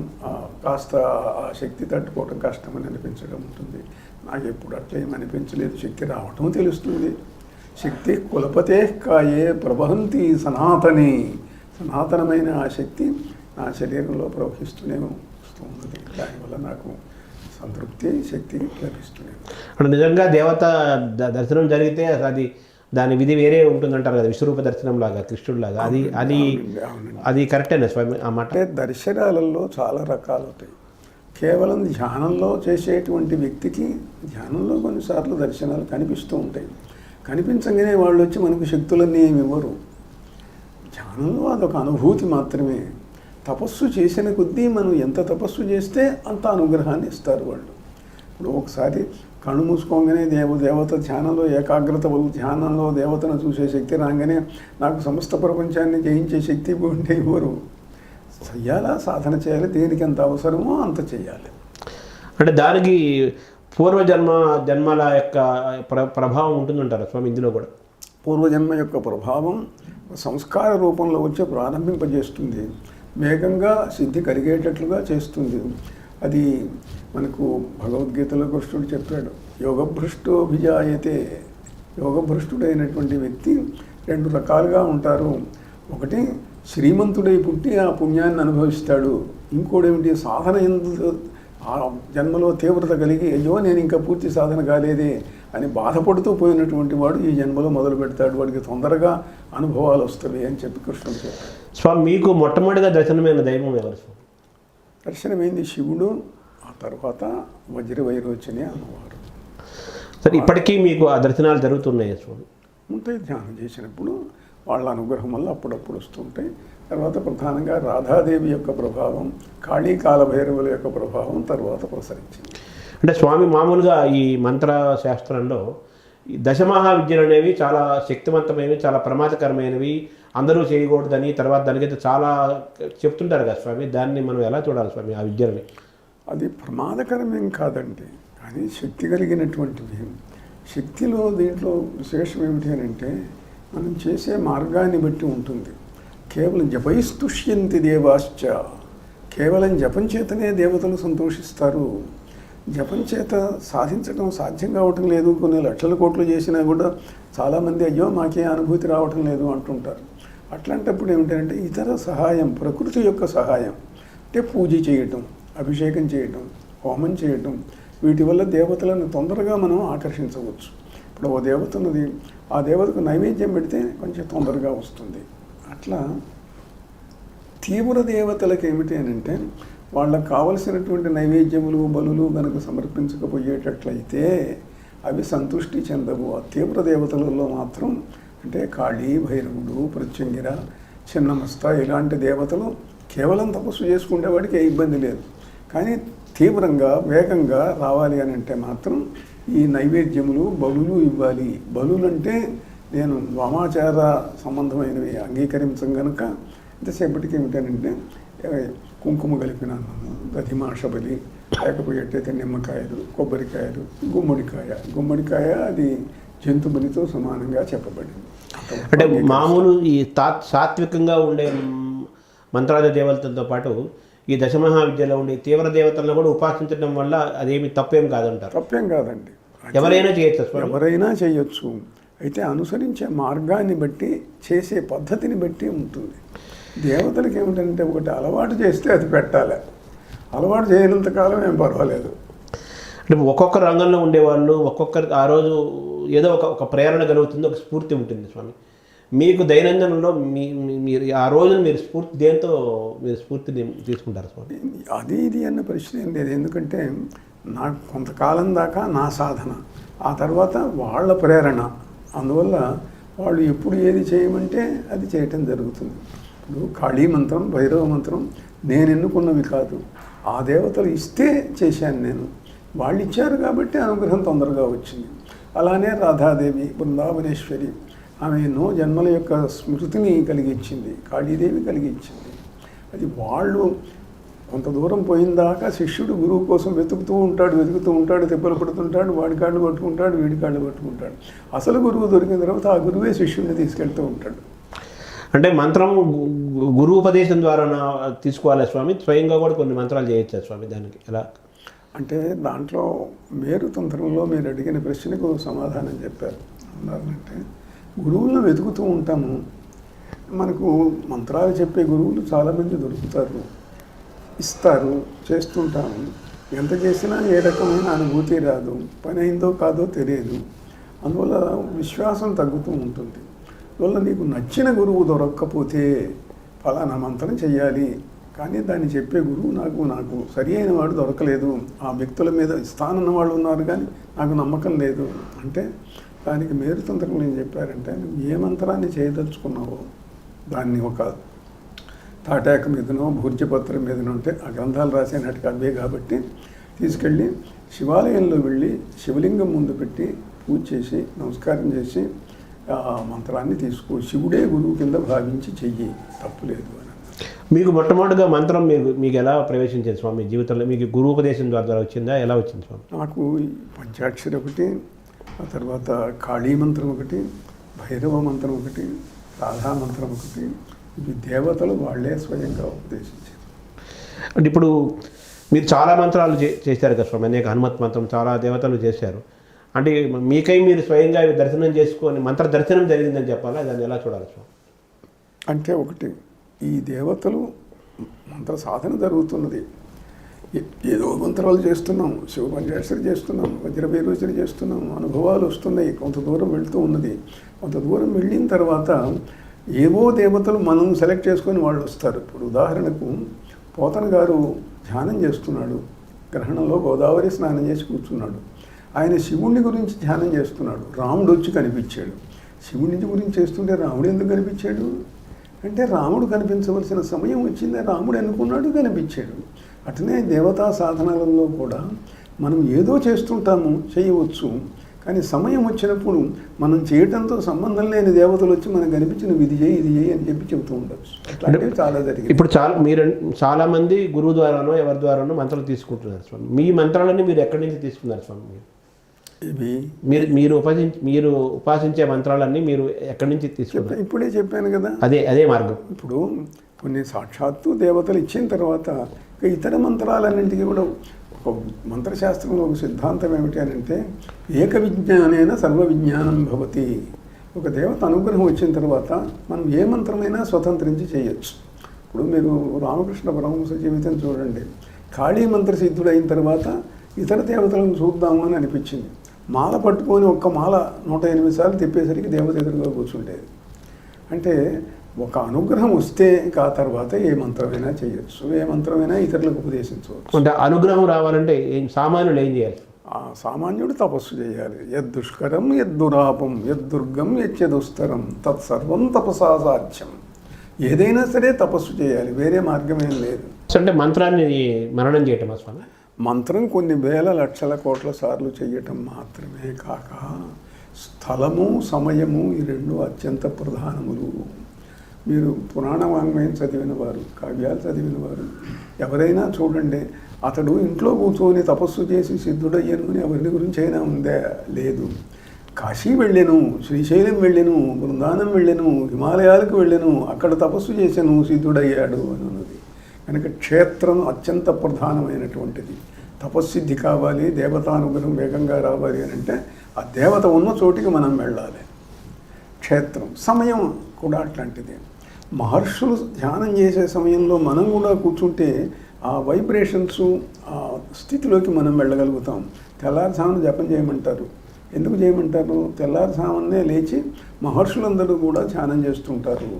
కాస్త ఆ శక్తి తట్టుకోవటం కష్టమని అనిపించడం ఉంటుంది. నాకు ఎప్పుడు అట్లా ఏమనిపించలేదు. శక్తి రావటం తెలుస్తుంది. శక్తి కులపతే కాయే ప్రవహంతి సనాతని, సనాతనమైన ఆ శక్తి నా శరీరంలో ప్రవహిస్తూనే వస్తూ ఉన్నది. దానివల్ల నాకు సంతృప్తి, శక్తి లభిస్తూనే. అంటే నిజంగా దేవత దర్శనం జరిగితే అది దాని విధి వేరే ఉంటుందంటారు కదా, విశ్వరూప దర్శనం లాగా, కృష్ణుడిలాగా. అది కరెక్టేనా స్వామి ఆ మాట? అంటే దర్శనాలలో చాలా రకాలు ఉంటాయి. కేవలం ధ్యానంలో చేసేటువంటి వ్యక్తికి ధ్యానంలో కొన్నిసార్లు దర్శనాలు కనిపిస్తూ ఉంటాయి. కనిపించగానే వాళ్ళు వచ్చి మనకు శక్తులన్నీ ఏమి ఇవ్వరు. ధ్యానంలో అదొక అనుభూతి మాత్రమే. తపస్సు చేసిన కొద్దీ మనం ఎంత తపస్సు చేస్తే అంత అనుగ్రహాన్ని ఇస్తారు వాళ్ళు. ఇప్పుడు ఒకసారి కళ్ళు మూసుకోగానే దేవత ధ్యానంలో ఏకాగ్రత ధ్యానంలో దేవతను చూసే శక్తి రాగానే నాకు సమస్త ప్రపంచాన్ని జయించే శక్తి ఉంటే ఇవ్వరు. చెయ్యాలా, సాధన చేయాలి, దేనికి ఎంత అవసరమో అంత చేయాలి. అంటే దానికి జన్మల యొక్క ప్రభావం ఉంటుందంటారా స్వామి ఇందులో కూడా? పూర్వజన్మ యొక్క ప్రభావం సంస్కార రూపంలో వచ్చి ప్రారంభింపజేస్తుంది, వేగంగా సిద్ధి కలిగేటట్లుగా చేస్తుంది. అది మనకు భగవద్గీతలో కృష్ణుడు చెప్పాడు, యోగభ్రష్టోభిజాయతే. యోగభ్రష్టుడైనటువంటి వ్యక్తి రెండు రకాలుగా ఉంటారు. ఒకటి శ్రీమంతుడై పుట్టి ఆ పుణ్యాన్ని అనుభవిస్తాడు. ఇంకోటేమిటి సాధన ఆ జన్మలో తీవ్రత కలిగి అయ్యో నేను ఇంకా పూర్తి సాధన కాలేదే అని బాధపడుతూ పోయినటువంటి వాడు ఈ జన్మలో మొదలు పెడతాడు. వాడికి తొందరగా అనుభవాలు వస్తాయి అని చెప్పి కృష్ణుడు చెప్పాడు. స్వామి మీకు మొట్టమొదటిగా దర్శనమైన దైవం ఎవరు స్వామి? దర్శనమైంది శివుడు, ఆ తర్వాత వజ్రవైరోచని అమ్మవారు. సరే, ఇప్పటికీ మీకు ఆ దర్శనాలు జరుగుతున్నాయి స్వామి? ఉంటాయి. ధ్యానం చేసినప్పుడు వాళ్ళ అనుగ్రహం వల్ల అప్పుడప్పుడు వస్తుంటాయి. తర్వాత ప్రధానంగా రాధాదేవి యొక్క ప్రభావం, కాళీ కాలభైరవుల యొక్క ప్రభావం తర్వాత ప్రసరించింది. అంటే స్వామి మామూలుగా ఈ మంత్ర శాస్త్రంలో ఈ దశమహావిద్యలు అనేవి చాలా శక్తివంతమైనవి, చాలా ప్రమాదకరమైనవి, అందరూ చేయకూడదని, తర్వాత దానికైతే చాలా చెప్తుంటారు కదా స్వామి. దాన్ని మనం ఎలా చూడాలి స్వామి ఆ విద్యలని? అది ప్రమాదకరమేం కాదండి, కానీ శక్తి కలిగినటువంటివి. శక్తిలో దీంట్లో విశేషం ఏమిటి అని అంటే మనం చేసే మార్గాన్ని బట్టి ఉంటుంది. కేవలం జపైస్తుష్యంతి దేవాశ్చ, కేవలం జపం చేతనే దేవతలు సంతోషిస్తారు. జపం చేత సాధించడం సాధ్యం కావటం లేదు. కొన్ని లక్షల కోట్లు చేసినా కూడా చాలామంది అయ్యో మాకే అనుభూతి రావటం లేదు అంటుంటారు. అట్లాంటప్పుడు ఏమిటంటే ఇతర సహాయం, ప్రకృతి యొక్క సహాయం, అంటే పూజ చేయటం, అభిషేకం చేయటం, హోమం చేయటం, వీటి వల్ల దేవతలను తొందరగా మనం ఆకర్షించవచ్చు. ఇప్పుడు ఓ దేవత ఉన్నది, ఆ దేవతకు నైవేద్యం పెడితే కొంచెం తొందరగా వస్తుంది. అట్లా తీవ్ర దేవతలకు ఏమిటి అని అంటే వాళ్ళకు కావలసినటువంటి నైవేద్యములు, బలులు కనుక సమర్పించకపోయేటట్లయితే అవి సంతృష్టి చెందవు. ఆ తీవ్ర దేవతలలో మాత్రం అంటే కాళీ, భైరవుడు, ప్రత్యంగిర, చిన్నమస్త ఇలాంటి దేవతలు కేవలం తపస్సు చేసుకునేవాడికి ఏ ఇబ్బంది లేదు. కానీ తీవ్రంగా వేగంగా రావాలి అని అంటే మాత్రం ఈ నైవేద్యములు, బలులు ఇవ్వాలి. బలులంటే నేను వామాచార సంబంధమైనవి అంగీకరించం కనుక ఇంతసేపటికి ఏమిటనంటే కుంకుమ కలిపిన అన్నము, దధిమాష బలి, లేకపోయేటైతే నిమ్మకాయలు, కొబ్బరికాయలు, గుమ్మడికాయ అది జంతు బలితో సమానంగా చెప్పబడింది. అంటే మామూలు ఈ సాత్వికంగా ఉండే మంత్రాది దేవతలతో పాటు ఈ దశమహావిద్యలో ఉండే తీవ్ర దేవతలను కూడా ఉపాసించడం వల్ల అదేమి తప్పేం కాదంటారు? తప్పేం కాదండి, ఎవరైనా చేయొచ్చు, ఎవరైనా చేయొచ్చు. అయితే అనుసరించే మార్గాన్ని బట్టి, చేసే పద్ధతిని బట్టి ఉంటుంది. దేవతలకి ఏమిటంటే ఒకటి అలవాటు చేస్తే అది పెట్టాలి, అలవాటు చేయనంతకాలం ఏం పర్వాలేదు. అంటే ఒక్కొక్క రంగంలో ఉండేవాళ్ళు ఒక్కొక్కరి ఆ రోజు ఏదో ఒక ప్రేరణ కలుగుతుంది, ఒక స్ఫూర్తి ఉంటుంది స్వామి. మీకు దైనందినంలో మీరు ఆ రోజున మీరు దేంతో మీరు స్ఫూర్తిని తీసుకుంటారు స్వామి? అది ఇది అన్న ప్రశ్న ఏం లేదు. ఎందుకంటే నాకు కొంతకాలం దాకా నా సాధన, ఆ తర్వాత వాళ్ళ ప్రేరణ. అందువల్ల వాళ్ళు ఎప్పుడు ఏది చేయమంటే అది చేయటం జరుగుతుంది. ఇప్పుడు కాళీ మంత్రం, భైరవ మంత్రం నేను ఎన్నుకున్నవి కాదు, ఆ దేవతలు ఇస్తే చేశాను నేను. వాళ్ళు ఇచ్చారు కాబట్టి అనుగ్రహం తొందరగా వచ్చింది. అలానే రాధాదేవి, బృందావనేశ్వరి, ఆమె ఎన్నో జన్మల యొక్క స్మృతిని కలిగించింది, కాళీదేవి కలిగించింది. అది వాళ్ళు కొంత దూరం పోయిన దాకా శిష్యుడు గురువు కోసం వెతుకుతూ ఉంటాడు, దెబ్బలు పడుతుంటాడు, వాడి కాళ్ళు పట్టుకుంటాడు, వీడి కాళ్ళు పట్టుకుంటాడు. అసలు గురువు దొరికిన తర్వాత ఆ గురువే శిష్యుడిని తీసుకెళ్తూ ఉంటాడు. అంటే మంత్రం గురు ఉపదేశం ద్వారా తీసుకోవాలి స్వామి, స్వయంగా కూడా కొన్ని మంత్రాలు చేయొచ్చా స్వామి? దానికి ఎలా అంటే దాంట్లో మేరు తంత్రంలో మీరు అడిగిన ప్రశ్నకు సమాధానం చెప్పారు. అంటే గురువులను వెతుకుతూ ఉంటాము, మనకు మంత్రాలు చెప్పే గురువులు చాలామంది దొరుకుతారు, ఇస్తారు, చేస్తుంటాము. ఎంత చేసినా ఏ రకమైన అనుభూతి రాదు, పని అయిందో కాదో తెలియదు. అందువల్ల విశ్వాసం తగ్గుతూ ఉంటుంది. అందువల్ల నీకు నచ్చిన గురువు దొరక్కపోతే ఫలానా మంత్రం చెయ్యాలి, కానీ దాన్ని చెప్పే గురువు నాకు సరి అయిన వాడు దొరకలేదు, ఆ వ్యక్తుల మీద ఇస్తానన్న వాళ్ళు ఉన్నారు కానీ నాకు నమ్మకం లేదు అంటే దానికి మేరు తంత్రం ఏం చెప్పారంటే నువ్వు ఏ మంత్రాన్ని చేయదలుచుకున్నావో దాన్ని ఒక తాటాక మీదనో భూర్జపత్రం మీదనో ఉంటే ఆ గ్రంథాలు రాసేనాటికి అవే కాబట్టి తీసుకెళ్ళి శివాలయంలో వెళ్ళి శివలింగం ముందు పెట్టి పూజ చేసి నమస్కారం చేసి ఆ మంత్రాన్ని తీసుకో, శివుడే గురువు కింద భావించి చెయ్యి, తప్పులేదు అని. మీకు మొట్టమొదటిగా మంత్రం మీకు ఎలా ప్రవేశించింది స్వామి జీవితంలో? మీకు గురువుపదేశం ద్వారా వచ్చిందా, ఎలా వచ్చింది స్వామి? నాకు పంచాక్షరి ఒకటి, ఆ తర్వాత కాళీ మంత్రం ఒకటి, భైరవ మంత్రం ఒకటి, రాధా మంత్రం ఒకటి, ఇవి దేవతలు వాళ్ళే స్వయంగా ఉపదేశించారు. అంటే ఇప్పుడు మీరు చాలా మంత్రాలు చేశారు కదా స్వామి, అనేక హనుమత్ మంత్రం చాలా దేవతలు చేశారు. అంటే మీకై మీరు స్వయంగా దర్శనం చేసుకొని మంత్ర దర్శనం జరిగిందని చెప్పాలా, దాన్ని ఎలా చూడాలి స్వామి? అంటే ఒకటి, ఈ దేవతలు మంత్ర సాధన జరుగుతున్నది, ఏదో మంత్రాలు చేస్తున్నాం, శివ పంచాక్షరి చేస్తున్నాం, వజ్రభైరోచరి చేస్తున్నాం, అనుభవాలు వస్తున్నాయి, కొంత దూరం వెళ్తూ ఉన్నది. కొంత దూరం వెళ్ళిన తర్వాత ఏవో దేవతలు మనం సెలెక్ట్ చేసుకొని వాళ్ళు వస్తారు. ఇప్పుడు ఉదాహరణకు పోతన గారు ధ్యానం చేస్తున్నాడు, గ్రహణంలో గోదావరి స్నానం చేసి కూర్చున్నాడు. ఆయన శివుని గురించి ధ్యానం చేస్తున్నాడు, రాముడు వచ్చి కనిపించాడు. శివుని గురించి చేస్తుంటే రాముడు ఎందుకు కనిపించాడు అంటే, రాముడు కనిపించవలసిన సమయం వచ్చింది, రాముడు అనుకున్నాడు, కనిపించాడు. అట్లనే దేవతా సాధనలలో కూడా మనం ఏదో చేస్తుంటాము, చేయవచ్చు, కానీ సమయం వచ్చినప్పుడు మనం చేయటంతో సంబంధం లేని దేవతలు వచ్చి మనకు కనిపించిన ఇది చేయి ఇది చేయి అని చెప్పి చెబుతూ ఉండొచ్చు. అట్లాంటివి చాలా జరిగింది. ఇప్పుడు చాలామంది గురువు ద్వారానో ఎవరి ద్వారానో మంత్రాలు తీసుకుంటున్నారు స్వామి. మీ మంత్రాలన్నీ మీరు ఎక్కడి నుంచి తీసుకున్నారు స్వామి? ఇవి మీరు ఉపాసించే మంత్రాలన్నీ మీరు ఎక్కడి నుంచి తీసుకున్నారు? ఇప్పుడే చెప్పాను కదా, అదే మార్గం. ఇప్పుడు కొన్ని సాక్షాత్తు దేవతలు ఇచ్చిన తర్వాత ఇక ఇతర మంత్రాలన్నింటికి కూడా ఒక మంత్రశాస్త్రంలో ఒక సిద్ధాంతం ఏమిటి అని అంటే, ఏక విజ్ఞానేన సర్వ విజ్ఞానం భవతి. ఒక దేవత అనుగ్రహం వచ్చిన తర్వాత మనం ఏ మంత్రమైనా స్వతంత్రించి చేయొచ్చు. ఇప్పుడు మీరు రామకృష్ణ పరమహంస జీవితం చూడండి, కాళీ మంత్ర సిద్ధుడు అయిన తర్వాత ఇతర దేవతలను చూద్దాము అని అనిపించింది. మాల పట్టుకొని ఒక్క మాల 108 సార్లు తిప్పేసరికి దేవత ఎదురుగా కూర్చుండేది. అంటే ఒక అనుగ్రహం వస్తే ఆ తర్వాత ఏ మంత్రమైనా చేయొచ్చు, ఏ మంత్రమైనా ఇతరులకు ఉపదేశించవచ్చు. అంటే అనుగ్రహం రావాలంటే సామాన్యులు ఏం చేయాలి? ఆ సామాన్యుడు తపస్సు చేయాలి. యద్దుష్కరం యద్దురాపం యద్దుర్గం యచ్చదుస్తరం తత్సర్వం తపసా సాధ్యం. ఏదైనా సరే తపస్సు చేయాలి, వేరే మార్గమేం లేదు. అంటే మంత్రాన్ని మననం చేయటం స్వామి? మంత్రం కొన్ని వేల లక్షల కోట్ల సార్లు చేయటం మాత్రమే కాక స్థలము సమయము ఈ రెండు అత్యంత ప్రధానములు. మీరు పురాణ వాంగ్మయం చదివిన వారు, కావ్యాలు చదివిన వారు ఎవరైనా చూడండి, అతడు ఇంట్లో కూర్చొని తపస్సు చేసి సిద్ధుడయ్యను అని ఎవరి గురించి అయినా ఉందే? లేదు. కాశీ వెళ్ళాను, శ్రీశైలం వెళ్ళాను, బృందానం వెళ్ళాను, హిమాలయాలకు వెళ్ళాను, అక్కడ తపస్సు చేశాను, సిద్ధుడయ్యాడు అని ఉన్నది. కనుక క్షేత్రం అత్యంత ప్రధానమైనటువంటిది. తపస్సిద్ధి కావాలి, దేవతానుగ్రహం వేగంగా రావాలి అని అంటే ఆ దేవత ఉన్న చోటికి మనం వెళ్ళాలి. క్షేత్రం సమయం కూడా అట్లాంటిదే. మహర్షులు ధ్యానం చేసే సమయంలో మనం కూడా కూర్చుంటే ఆ వైబ్రేషన్స్, ఆ స్థితిలోకి మనం వెళ్ళగలుగుతాం. తెల్లారుజామున జపం చేయమంటారు. ఎందుకు చేయమంటారు? తెల్లారుజామునే లేచి మహర్షులందరూ కూడా ధ్యానం చేస్తుంటారు.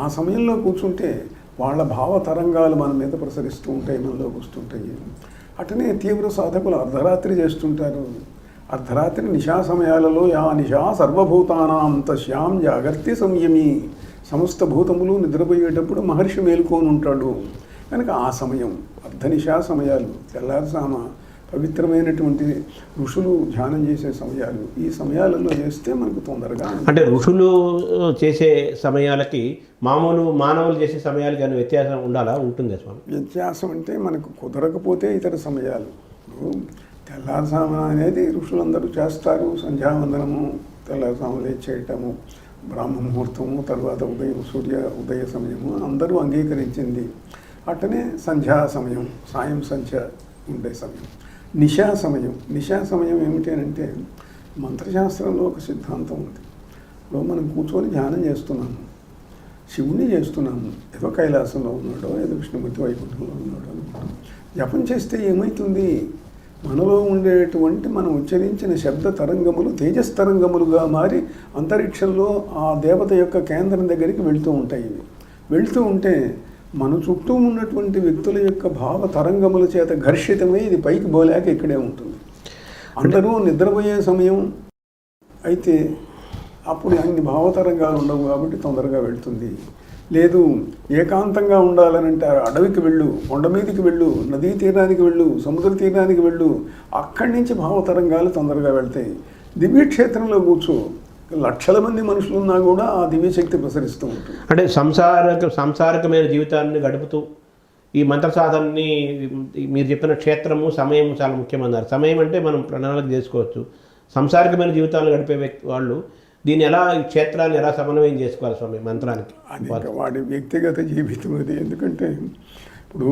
ఆ సమయంలో కూర్చుంటే వాళ్ళ భావ తరంగాలు మన మీద ప్రసరిస్తూ ఉంటాయి, మనలోకి వస్తుంటాయి. అటనే తీవ్ర సాధకులు అర్ధరాత్రి చేస్తుంటారు. అర్ధరాత్రి నిశా సమయాలలో యా నిశా సర్వభూతానాం తస్యాం జాగర్తి సంయమి. సమస్త భూతములు నిద్రపోయేటప్పుడు మహర్షి మేలుకొని ఉంటాడు. కనుక ఆ సమయం అర్ధనిశా సమయాలు, తెల్లారుజామ పవిత్రమైనటువంటి ఋషులు ధ్యానం చేసే సమయాలు. ఈ సమయాలలో చేస్తే మనకు తొందరగా. అంటే ఋషులు చేసే సమయాలకి మానవులు చేసే సమయాలకి అని వ్యత్యాసం ఉండాలా? ఉంటుందా స్వామి? వ్యత్యాసం అంటే మనకు కుదరకపోతే ఇతర సమయాలు. తెల్లారుజామ అనేది ఋషులందరూ చేస్తారు. సంధ్యావందనము, తెల్లారుజామ లేచి చేయటము, బ్రాహ్మ ముహూర్తము, తర్వాత సూర్య ఉదయ సమయము అందరూ అంగీకరించింది. అట్టనే సంధ్యా సమయం, సాయం సంధ్య ఉండే సమయం. నిశా సమయం ఏమిటి అని అంటే, మంత్రశాస్త్రంలో ఒక సిద్ధాంతం ఉంది. ఇప్పుడు మనం కూర్చొని ధ్యానం చేస్తున్నాము, శివుణ్ణి చేస్తున్నాము, ఏదో కైలాసంలో ఉన్నాడో ఏదో విష్ణుమూర్తి వైకుంఠంలో ఉన్నాడో అనుకుంటాం. జపం చేస్తే ఏమవుతుంది? మనలో ఉండేటువంటి మనం ఉచ్చరించిన శబ్ద తరంగములు తేజస్తరంగములుగా మారి అంతరిక్షంలో ఆ దేవత యొక్క కేంద్రం దగ్గరికి వెళుతూ ఉంటాయి. ఇవి వెళుతూ ఉంటే మన చుట్టూ ఉన్నటువంటి వ్యక్తుల యొక్క భావ తరంగముల చేత ఘర్షితమై ఇది పైకి పోలేక ఇక్కడే ఉంటుంది. అందరూ నిద్రపోయే సమయం అయితే అప్పుడు అన్ని భావతరంగాలు ఉండవు కాబట్టి తొందరగా వెళ్తుంది. లేదు, ఏకాంతంగా ఉండాలనంటే అడవికి వెళ్ళు, కొండ మీదకి వెళ్ళు, నదీ తీరానికి వెళ్ళు, సముద్ర తీరానికి వెళ్ళు, అక్కడి నుంచి భావతరంగాలు తొందరగా వెళ్తాయి. దివ్యక్షేత్రంలో కూర్చో, లక్షల మంది మనుషులున్నా కూడా ఆ దివ్యశక్తి ప్రసరిస్తూ ఉంటుంది. అంటే సంసారకమైన జీవితాన్ని గడుపుతూ ఈ మంత్ర సాధనని మీరు చెప్పిన క్షేత్రము సమయం చాలా ముఖ్యమన్నారు. సమయం అంటే మనం ప్రణాళిక చేసుకోవచ్చు. సంసారికమైన జీవితాన్ని గడిపే వాళ్ళు దీన్ని ఎలా, ఈ క్షేత్రాన్ని ఎలా సమన్వయం చేసుకోవాలి స్వామి మంత్రానికి? అది వాడి వ్యక్తిగత జీవితం అది. ఎందుకంటే ఇప్పుడు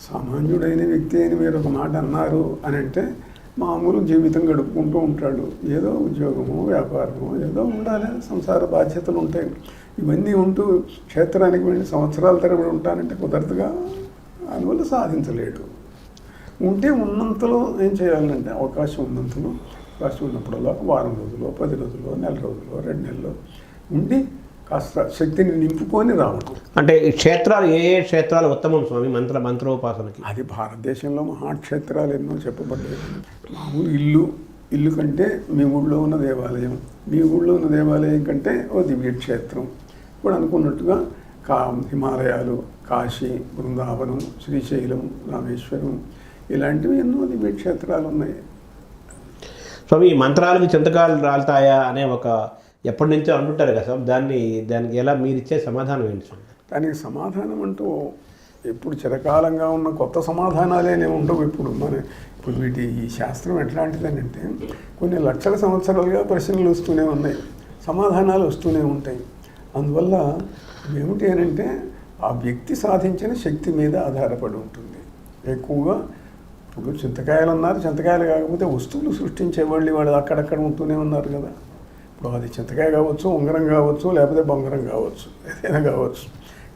సామాన్యుడైన వ్యక్తి అని మీరు ఒక మాట అన్నారు అని అంటే మామూలు జీవితం గడుపుకుంటూ ఉంటాడు. ఏదో ఉద్యోగమో వ్యాపారమో ఏదో ఉండాలి, సంసార బాధ్యతలు ఉంటాయి. ఇవన్నీ ఉంటూ క్షేత్రానికి వెళ్ళి సంవత్సరాల తరబడి ఉంటానంటే కుదరదుగా, అందువల్ల సాధించలేడు. ఉంటే ఉన్నంతలో ఏం చేయాలంటే అవకాశం ఉన్నంతలో, అవకాశం ఉన్నప్పుడల్లా వారం రోజులు, 10 రోజులు, నెల రోజులు, 2 నెలలు ఉండి కాస్త శక్తిని నింపుకొని రావడం. అంటే ఈ క్షేత్రాలు ఏ క్షేత్రాలు ఉత్తమం స్వామి మంత్రోపాసనకి? అది భారతదేశంలో మహాక్షేత్రాలు ఎన్నో చెప్పబడ్డాయి. మామూలు ఇల్లు కంటే మీ ఊళ్ళో ఉన్న దేవాలయం, మీ ఊళ్ళో ఉన్న దేవాలయం కంటే ఓ దివ్యక్షేత్రం. ఇప్పుడు అనుకున్నట్టుగా హిమాలయాలు, కాశీ, బృందావనం, శ్రీశైలం, రామేశ్వరం ఇలాంటివి ఎన్నో దివ్యక్షేత్రాలు ఉన్నాయి. స్వామి ఈ మంత్రాలకు చింతకాలు రాలుతాయా అనే ఒక ఎప్పటి నుంచో అంటుంటారు కదా స్వామి, దానికి ఎలా మీరు ఇచ్చే సమాధానం ఏంటి స్వామి? దానికి సమాధానం అంటూ ఎప్పుడు చిరకాలంగా ఉన్న కొత్త సమాధానాలే ఉండవు. ఇప్పుడు ఈ శాస్త్రం ఎట్లాంటిదని అంటే కొన్ని లక్షల సంవత్సరాలుగా ప్రశ్నలు వస్తూనే ఉన్నాయి, సమాధానాలు వస్తూనే ఉంటాయి. అందువల్ల ఏమిటి అని అంటే ఆ వ్యక్తి సాధించిన శక్తి మీద ఆధారపడి ఉంటుంది ఎక్కువగా. ఇప్పుడు చింతకాయలు ఉన్నారు, చింతకాయలు కాకపోతే వస్తువులు సృష్టించేవాళ్ళు వాళ్ళు అక్కడక్కడ ఉంటూనే ఉన్నారు కదా. ఇప్పుడు అది చింతకాయ కావచ్చు, ఉంగరం కావచ్చు, లేకపోతే బొంగరం కావచ్చు, ఏదైనా కావచ్చు.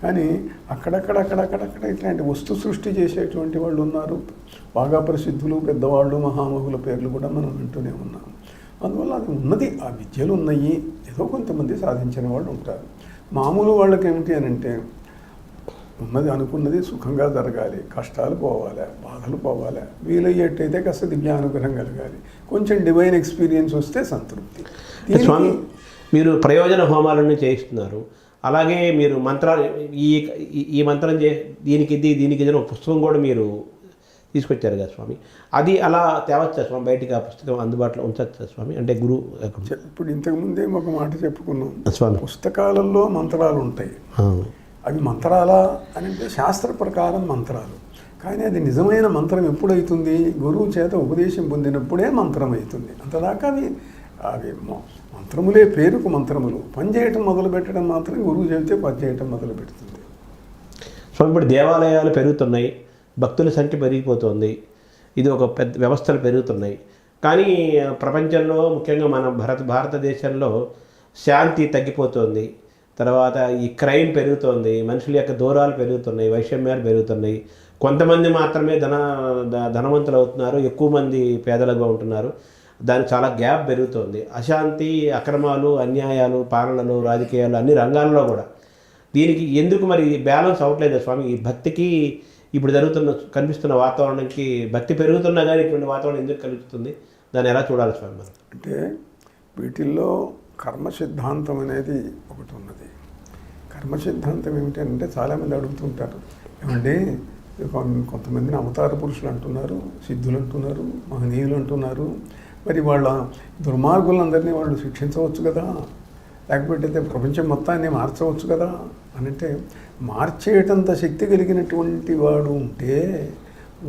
కానీ అక్కడక్కడ ఇట్లాంటి వస్తు సృష్టి చేసేటువంటి వాళ్ళు ఉన్నారు. బాగా ప్రసిద్ధులు, పెద్దవాళ్ళు, మహామహుల పేర్లు కూడా మనం వింటూనే ఉన్నాం. అందువల్ల అది ఉన్నది, ఆ విద్యలు ఉన్నాయి. ఏదో కొంతమంది సాధించిన వాళ్ళు ఉంటారు. మామూలు వాళ్ళకి ఏమిటి అని అంటే ఉన్నది అనుకున్నది సుఖంగా జరగాలి, కష్టాలు పోవాలి, బాధలు పోవాలి, వీలయ్యేట్టయితే కాస్త దివ్యానుగ్రహం కలగాలి, కొంచెం డివైన్ ఎక్స్పీరియన్స్ వస్తే సంతృప్తి. స్వామి మీరు ప్రయోజన హోమాలన్నీ చేయిస్తున్నారు, అలాగే మీరు మంత్రాలు ఈ మంత్రం దీనికి ఇది ఒక పుస్తకం కూడా మీరు తీసుకొచ్చారు కదా స్వామి, అది అలా తేవచ్చా స్వామి బయటికి? ఆ పుస్తకం అందుబాటులో ఉంచచ్చా స్వామి? అంటే గురువు ఇప్పుడు ఇంతకుముందే ఒక మాట చెప్పుకున్నాం స్వామి, పుస్తకాలలో మంత్రాలు ఉంటాయి. అవి మంత్రాలా అని అంటే శాస్త్ర ప్రకారం మంత్రాలు, కానీ అది నిజమైన మంత్రం ఎప్పుడైతుంది? గురువు చేత ఉపదేశం పొందినప్పుడే మంత్రం అవుతుంది. అంతదాకా అవి మంత్రములే పేరుకు మంత్రములు. పనిచేయటం మొదలు పెట్టడం మాత్రం గురువు చెబితే పనిచేయటం మొదలు పెడుతుంది. సో ఇప్పుడు దేవాలయాలు పెరుగుతున్నాయి, భక్తుల సంఖ్య పెరిగిపోతుంది, ఇది ఒక పెద్ద వ్యవస్థలు పెరుగుతున్నాయి. కానీ ప్రపంచంలో ముఖ్యంగా మన భారతదేశంలో శాంతి తగ్గిపోతుంది. తర్వాత ఈ క్రైమ్ పెరుగుతోంది, మనుషుల యొక్క దూరాలు పెరుగుతున్నాయి, వైషమ్యాలు పెరుగుతున్నాయి. కొంతమంది మాత్రమే ధనవంతులు అవుతున్నారు, ఎక్కువ మంది పేదలుగా ఉంటున్నారు. దానికి చాలా గ్యాప్ పెరుగుతోంది. అశాంతి, అక్రమాలు, అన్యాయాలు, పాలనలు, రాజకీయాలు అన్ని రంగాల్లో కూడా. దీనికి ఎందుకు మరి బ్యాలెన్స్ అవ్వట్లేదు స్వామి? ఈ భక్తికి ఇప్పుడు కనిపిస్తున్న వాతావరణానికి భక్తి పెరుగుతున్నా కానీ ఇటువంటి వాతావరణం ఎందుకు కలుగుతుంది? దాన్ని ఎలా చూడాలి స్వామి మనం? అంటే వీటిల్లో కర్మ సిద్ధాంతం అనేది ఒకటి ఉన్నది. కర్మ సిద్ధాంతం ఏమిటంటే చాలామంది అడుగుతుంటారు, ఏమండి కొంతమందిని అవతార పురుషులు అంటున్నారు, సిద్ధులు అంటున్నారు, మహనీయులు అంటున్నారు, మరి వాళ్ళ దుర్మార్గులందరినీ వాళ్ళు శిక్షించవచ్చు కదా, లేకపోతే ప్రపంచం మొత్తాన్ని మార్చవచ్చు కదా అని అంటే, మార్చేటంత శక్తి కలిగినటువంటి వాడు ఉంటే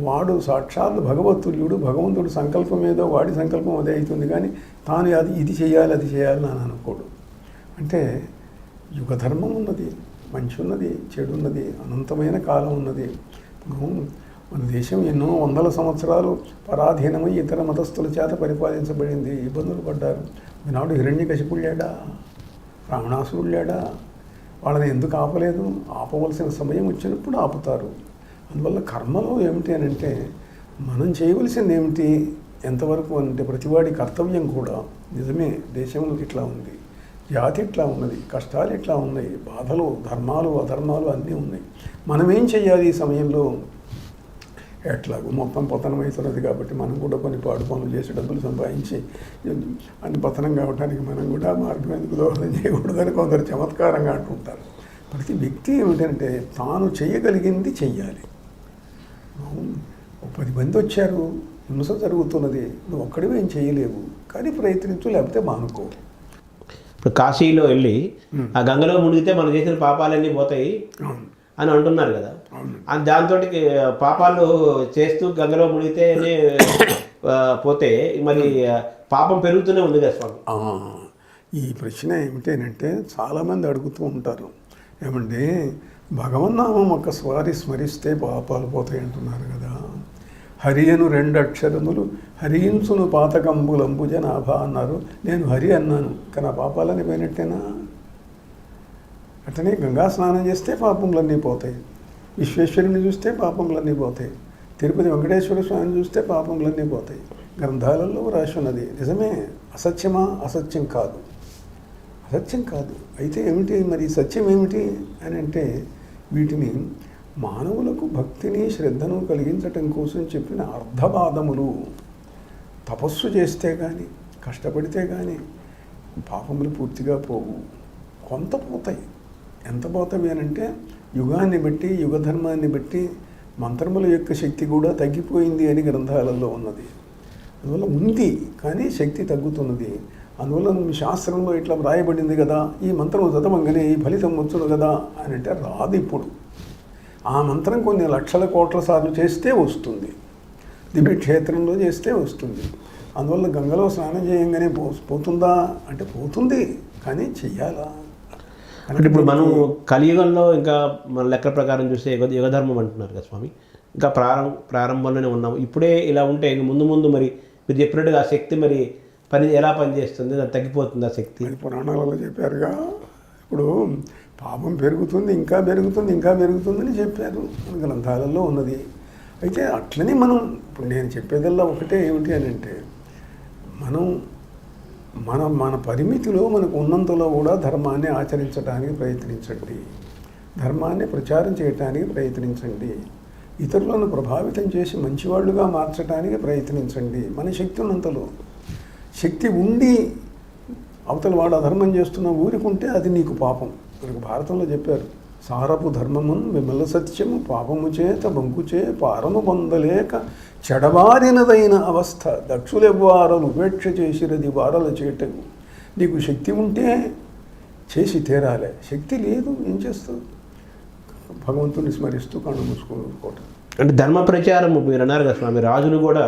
వాడు సాక్షాత్ భగవతుల్యుడు. భగవంతుడు సంకల్పం ఏదో వాడి సంకల్పం అదే అవుతుంది, కానీ తాను ఇది చేయాలి అది చేయాలని అని అనుకోడు. అంటే యుగధర్మం ఉన్నది, మంచి ఉన్నది, చెడు ఉన్నది, అనంతమైన కాలం ఉన్నది. ఇప్పుడు మన దేశం ఎన్నో వందల సంవత్సరాలు పరాధీనమై ఇతర మతస్థుల చేత పరిపాలించబడింది, ఇబ్బందులు పడ్డారు. ఈనాడు హిరణ్యకశిపుడు లేడా, రావణాసురుడు లేడా? వాళ్ళని ఎందుకు ఆపలేదు? ఆపవలసిన సమయం వచ్చినప్పుడు ఆపుతారు. అందువల్ల కర్మలో ఏమిటి అని అంటే మనం చేయవలసింది ఏమిటి, ఎంతవరకు అంటే ప్రతివాడి కర్తవ్యం కూడా నిజమే. దేశంలో ఇట్లా ఉంది, జాతి ఇట్లా ఉన్నది, కష్టాలు ఇట్లా ఉన్నాయి, బాధలు, ధర్మాలు, అధర్మాలు అన్నీ ఉన్నాయి. మనం ఏం చేయాలి ఈ సమయంలో? ఎట్లాగో మొత్తం పతనం అవుతున్నది కాబట్టి మనం కూడా కొన్ని పాడు పనులు చేసి డబ్బులు సంపాదించి అన్ని పతనం కావడానికి మనం కూడా మార్గం ఎందుకు దోహదం చేయకూడదని కొందరు చమత్కారంగా అంటుంటారు. ప్రతి వ్యక్తి ఏమిటంటే తాను చేయగలిగింది చెయ్యాలి. 10 మంది వచ్చారు, హింస జరుగుతున్నది, నువ్వు ఒక్కడివి ఏం చేయలేవు, కానీ ప్రయత్నించు, లేకపోతే మానుకో. ఇప్పుడు కాశీలో వెళ్ళి ఆ గంగలో మునిగితే మనం చేసిన పాపాలన్నీ పోతాయి అని అంటున్నారు కదా. దాంతో పాపాలు చేస్తూ గంగలో మునిగితేనే పోతే మరి పాపం పెరుగుతూనే ఉంది కదా స్వామి. ఈ ప్రశ్న ఏమిటంటే చాలామంది అడుగుతూ ఉంటారు, ఏమండి భగవన్నామం ఒక్కసారి స్మరిస్తే పాపాలు పోతాయి అంటున్నారు కదా. హరి అను 2 అక్షరములు హరించును పాతకంబులంబుజ నాభా అన్నారు. నేను హరి అన్నాను, కానీ ఆ పాపాలని పోయినట్టేనా? అట్లనే గంగా స్నానం చేస్తే పాపములన్నీ పోతాయి, విశ్వేశ్వరుని చూస్తే పాపములన్నీ పోతాయి, తిరుపతి వెంకటేశ్వర స్వామిని చూస్తే పాపములన్నీ పోతాయి. గ్రంథాలలో రాసి ఉన్నది నిజమే. అసత్యమా? అసత్యం కాదు, అసత్యం కాదు. అయితే ఏమిటి మరి సత్యం ఏమిటి అని అంటే, వీటిని మానవులకు భక్తిని శ్రద్ధను కలిగించటం కోసం చెప్పిన అర్ధవాదములు. తపస్సు చేస్తే కానీ, కష్టపడితే కానీ పాపములు పూర్తిగా పోవు, కొంత పోతాయి. ఎంత పోతాయి అని అంటే, యుగాన్ని బట్టి, యుగధర్మాన్ని బట్టి మంత్రముల యొక్క శక్తి కూడా తగ్గిపోయింది అని గ్రంథాలలో ఉన్నది. అందువల్ల ఉంది, కానీ శక్తి తగ్గుతున్నది. అందువల్ల మీ శాస్త్రంలో ఇట్లా వ్రాయబడింది కదా, ఈ మంత్రం చదవంగానే ఈ ఫలితం వచ్చును కదా అని అంటే రాదు. ఇప్పుడు ఆ మంత్రం కొన్ని లక్షల కోట్ల సార్లు చేస్తే వస్తుంది, దివ్యక్షేత్రంలో చేస్తే వస్తుంది. అందువల్ల గంగలో స్నానం చేయంగానే పోతుందా అంటే పోతుంది, కానీ చెయ్యాలా? అంటే ఇప్పుడు మనం కలియుగంలో ఇంకా మన లెక్క ప్రకారం చూస్తే యుగధర్మం అంటున్నారు కదా స్వామి, ఇంకా ప్రారంభంలోనే ఉన్నాము. ఇప్పుడే ఇలా ఉంటే ముందు ముందు మరి మీరు చెప్పినట్టుగా ఆ శక్తి మరి ఎలా పనిచేస్తుంది, అది తగ్గిపోతుంది ఆ శక్తి? పురాణాలలో చెప్పారుగా, ఇప్పుడు పాపం పెరుగుతుంది, ఇంకా పెరుగుతుంది, ఇంకా పెరుగుతుందని చెప్పారు, గ్రంథాలలో ఉన్నది. అయితే అట్లనే మనం ఇప్పుడు నేను చెప్పేదల్లా ఒకటే ఏమిటి అని అంటే, మన పరిమితిలో మనకు ఉన్నంతలో కూడా ధర్మాన్ని ఆచరించడానికి ప్రయత్నించండి, ధర్మాన్ని ప్రచారం చేయటానికి ప్రయత్నించండి, ఇతరులను ప్రభావితం చేసి మంచివాళ్ళుగా మార్చడానికి ప్రయత్నించండి. మన శక్తి ఉన్నంతలో. శక్తి ఉండి అవతల వాడు అధర్మం చేస్తున్న ఊరికుంటే అది నీకు పాపం. మనకు భారతంలో చెప్పారు, సారపు ధర్మమున్ విమల సత్యము పాపము చేత బంకుచే పారము పొందలేక చెడబారినదైన అవస్థ దక్షులెవ్వారలు ఉపేక్ష చేసిరది వారల చేటకు. నీకు శక్తి ఉంటే చేసి తీరాలే, శక్తి లేదు ఏం చేస్తావు? భగవంతుని స్మరిస్తూ కళ్ళు మూసుకోవటం. అంటే ధర్మ ప్రచారం మీరు అన్నారు కదా స్వామి, రాజులు కూడా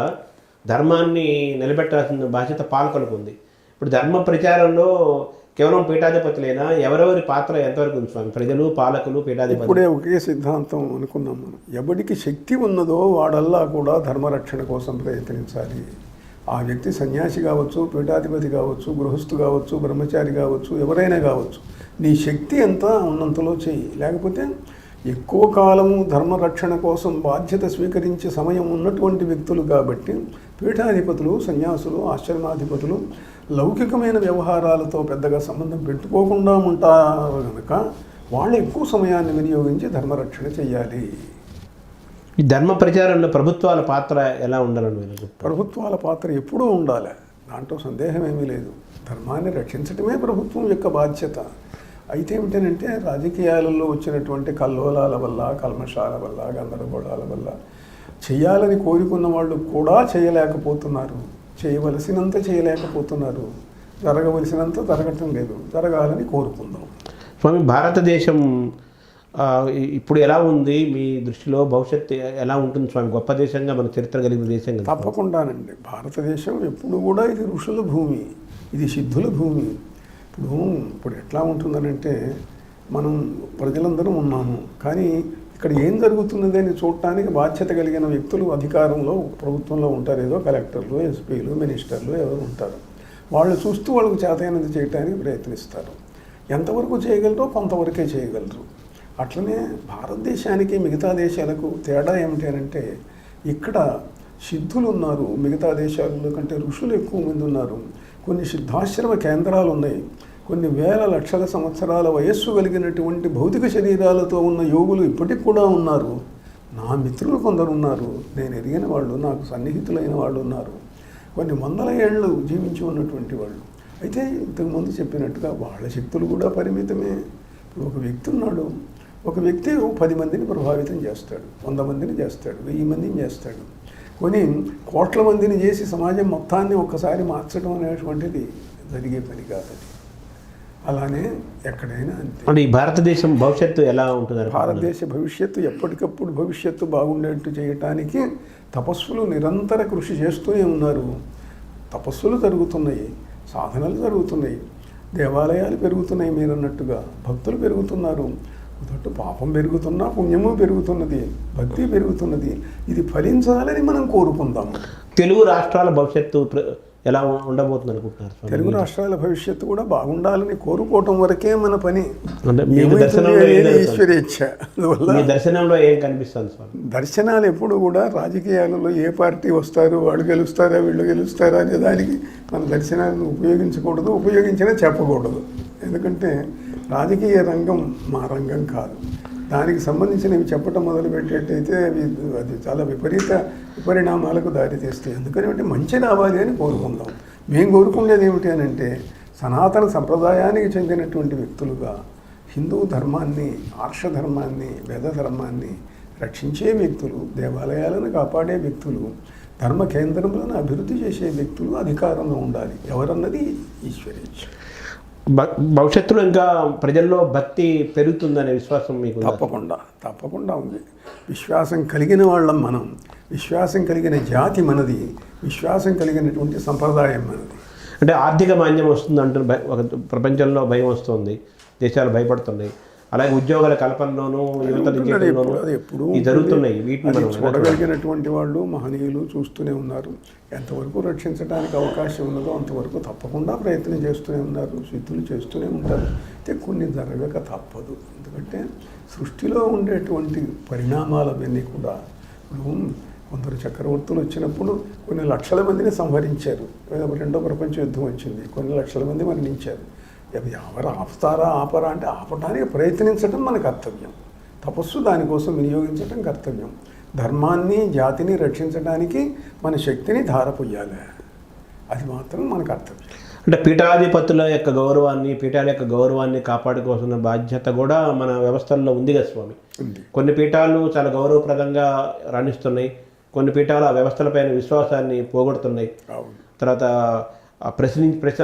ధర్మాన్ని నిలబెట్టాల్సిన బాధ్యత పాలకులకు ఉంది. ఇప్పుడు ధర్మ ప్రచారంలో కేవలం పీఠాధిపతులైనా ఎవరెవరి పాత్ర ఎంతవరకు ఉంది స్వామి? ప్రజలు, పాలకులు, పీఠాధిపతులు. ఇప్పుడే ఒకే సిద్ధాంతం అనుకున్నాం మనం. ఎవడికి శక్తి ఉన్నదో వాడల్లా కూడా ధర్మరక్షణ కోసం ప్రయత్నించాలి. ఆ వ్యక్తి సన్యాసి కావచ్చు, పీఠాధిపతి కావచ్చు, గృహస్థు కావచ్చు, బ్రహ్మచారి కావచ్చు, ఎవరైనా కావచ్చు. నీ శక్తి ఎంత ఉన్నంతలో చెయ్యి. లేకపోతే ఎక్కువ కాలము ధర్మరక్షణ కోసం బాధ్యత స్వీకరించే సమయం ఉన్నటువంటి వ్యక్తులు కాబట్టి పీఠాధిపతులు, సన్యాసులు, ఆశ్రమాధిపతులు లౌకికమైన వ్యవహారాలతో పెద్దగా సంబంధం పెట్టుకోకుండా ఉంటారు కనుక వాళ్ళు ఎక్కువ సమయాన్ని వినియోగించి ధర్మరక్షణ చెయ్యాలి. ఈ ధర్మ ప్రచారంలో ప్రభుత్వాల పాత్ర ఎలా ఉండాలని? ప్రభుత్వాల పాత్ర ఎప్పుడూ ఉండాలి, దాంట్లో సందేహం ఏమీ లేదు. ధర్మాన్ని రక్షించడమే ప్రభుత్వం యొక్క బాధ్యత. అయితే ఏమిటంటే, రాజకీయాలలో వచ్చినటువంటి కల్లోలాల వల్ల, కల్మషాల వల్ల, గందరగోళాల వల్ల చేయాలని కోరుకున్న వాళ్ళు కూడా చేయలేకపోతున్నారు, చేయవలసినంత చేయలేకపోతున్నారు, జరగవలసినంత జరగటం లేదు. జరగాలని కోరుకుందాం. స్వామి, భారతదేశం ఇప్పుడు ఎలా ఉంది మీ దృష్టిలో? భవిష్యత్తు ఎలా ఉంటుంది స్వామి? గొప్ప దేశంగా మన చరిత్ర కలిగిన దేశం కదా? తప్పకుండానండి. భారతదేశం ఎప్పుడు కూడా ఇది ఋషుల భూమి, ఇది సిద్ధుల భూమి. ఇప్పుడు ఎట్లా ఉంటుందనంటే, మనం ప్రజలందరం ఉన్నాము, కానీ ఇక్కడ ఏం జరుగుతున్నది అని చూడటానికి బాధ్యత కలిగిన వ్యక్తులు అధికారంలో, ప్రభుత్వంలో ఉంటారు. ఏదో కలెక్టర్లు, ఎస్పీలు, మినిస్టర్లు ఎవరు ఉంటారు. వాళ్ళు చూస్తూ వాళ్ళకు చేతైనది చేయడానికి ప్రయత్నిస్తారు. ఎంతవరకు చేయగలరో కొంతవరకే చేయగలరు. అట్లనే భారతదేశానికి మిగతా దేశాలకు తేడా ఏమిటి అంటే, ఇక్కడ సిద్ధులు ఉన్నారు, మిగతా దేశాల కంటే ఋషులు ఎక్కువ మంది ఉన్నారు. కొన్ని సిద్ధాశ్రమ కేంద్రాలు ఉన్నాయి. కొన్ని వేల లక్షల సంవత్సరాల వయస్సు కలిగినటువంటి భౌతిక శరీరాలతో ఉన్న యోగులు ఇప్పటికి కూడా ఉన్నారు. నా మిత్రులు కొందరు ఉన్నారు, నేను ఎరిగిన వాళ్ళు, నాకు సన్నిహితులైన వాళ్ళు ఉన్నారు, కొన్ని వందల ఏళ్ళు జీవించి ఉన్నటువంటి వాళ్ళు. అయితే ఇంతకుముందు చెప్పినట్టుగా వాళ్ళ శక్తులు కూడా పరిమితమే. ఇప్పుడు ఒక వ్యక్తి ఉన్నాడు, ఒక వ్యక్తి 10 మందిని ప్రభావితం చేస్తాడు, 100 మందిని చేస్తాడు, 1000 మందిని చేస్తాడు. కొన్ని కోట్ల మందిని చేసి సమాజం మొత్తాన్ని ఒక్కసారి మార్చడం అనేటువంటిది జరిగే పని కాదని. అలానే ఎక్కడైనా అంతే. అంటే ఈ భారతదేశం భవిష్యత్తు ఎలా ఉంటుంది? భారతదేశ భవిష్యత్తు ఎప్పటికప్పుడు భవిష్యత్తు బాగుండేట్టు చేయటానికి తపస్సులు నిరంతర కృషి చేస్తూనే ఉన్నారు. తపస్సులు జరుగుతున్నాయి, సాధనలు జరుగుతున్నాయి, దేవాలయాలు పెరుగుతున్నాయి, మీరన్నట్టుగా భక్తులు పెరుగుతున్నారు. తోటి పాపం పెరుగుతున్నా పుణ్యము పెరుగుతున్నది, భక్తి పెరుగుతున్నది. ఇది ఫలించాలని మనం కోరుకుందాము. తెలుగు రాష్ట్రాల భవిష్యత్తు ఎలా ఉండబోతుంది అనుకుంటున్నారు స్వామి? తెలుగు రాష్ట్రాల భవిష్యత్తు కూడా బాగుండాలని కోరుకోవటం వరకే మన పని. అంటే మీ ఏమవుతుంది దర్శనంలో అనేది ఏం ఈశ్వరేచ్ఛ. అందువల్ల మీ దర్శనంలో ఏం కనిపిస్తుంది స్వామి? దర్శనాలు ఎప్పుడు కూడా రాజకీయాలలో ఏ పార్టీ వస్తారు, వాళ్ళు గెలుస్తారా వీళ్ళు గెలుస్తారా అనే దానికి మన దర్శనాలను ఉపయోగించకూడదు, ఉపయోగించినా చెప్పకూడదు. ఎందుకంటే రాజకీయ రంగం మా రంగం కాదు. దానికి సంబంధించినవి చెప్పటం మొదలుపెట్టేటైతే అది చాలా విపరిణామాలకు దారితీస్తాయి. అందుకని మంచి రావాలి అని కోరుకుందాం. మేము కోరుకునేది ఏమిటి అని అంటే, సనాతన సంప్రదాయానికి చెందినటువంటి వ్యక్తులుగా హిందూ ధర్మాన్ని, ఆర్ష ధర్మాన్ని, వేద ధర్మాన్ని రక్షించే వ్యక్తులు, దేవాలయాలను కాపాడే వ్యక్తులు, ధర్మ కేంద్రములను అభివృద్ధి చేసే వ్యక్తులు అధికారంలో ఉండాలి. ఎవరన్నది ఈశ్వరేచ్ఛ. భవిష్యత్తులో ఇంకా ప్రజల్లో భక్తి పెరుగుతుందనే విశ్వాసం మీకు తప్పకుండా ఉంది. విశ్వాసం కలిగిన వాళ్ళం మనం, విశ్వాసం కలిగిన జాతి మనది, విశ్వాసం కలిగినటువంటి సంప్రదాయం మనది. అంటే ఆర్థిక మాంద్యం వస్తుంది అంటున్న ఒక ప్రపంచంలో భయం వస్తుంది, దేశాలు భయపడుతున్నాయి. అలాగే ఉద్యోగాల కల్పనలోనూ యువత జరుగుతున్నాయి. వీటిని చూడగలిగినటువంటి వాళ్ళు మహనీయులు చూస్తూనే ఉన్నారు. ఎంతవరకు రక్షించడానికి అవకాశం ఉన్నదో అంతవరకు తప్పకుండా ప్రయత్నం చేస్తూనే ఉన్నారు, సిద్ధులు చేస్తూనే ఉంటారు. అయితే కొన్ని జరగక తప్పదు. ఎందుకంటే సృష్టిలో ఉండేటువంటి పరిణామాలవన్నీ కూడా, ఇప్పుడు కొందరు చక్రవర్తులు వచ్చినప్పుడు కొన్ని లక్షల మందిని సంహరించారు. రెండో ప్రపంచ యుద్ధం వచ్చింది, కొన్ని లక్షల మంది మరణించారు. ఎవరు ఆపరా అంటే ఆపడానికి ప్రయత్నించడం మన కర్తవ్యం. తపస్సు దానికోసం వినియోగించడం కర్తవ్యం. ధర్మాన్ని, జాతిని రక్షించడానికి మన శక్తిని ధారపోయాలి. అది మాత్రం మన కర్తవ్యం. అంటే పీఠాధిపతుల యొక్క గౌరవాన్ని, పీఠాల యొక్క గౌరవాన్ని కాపాడుకోవాల్సిన బాధ్యత కూడా మన వ్యవస్థల్లో ఉంది కదా స్వామి. కొన్ని పీఠాలు చాలా గౌరవప్రదంగా రాణిస్తున్నాయి, కొన్ని పీఠాలు ఆ వ్యవస్థలపైన విశ్వాసాన్ని పోగొడుతున్నాయి. తర్వాత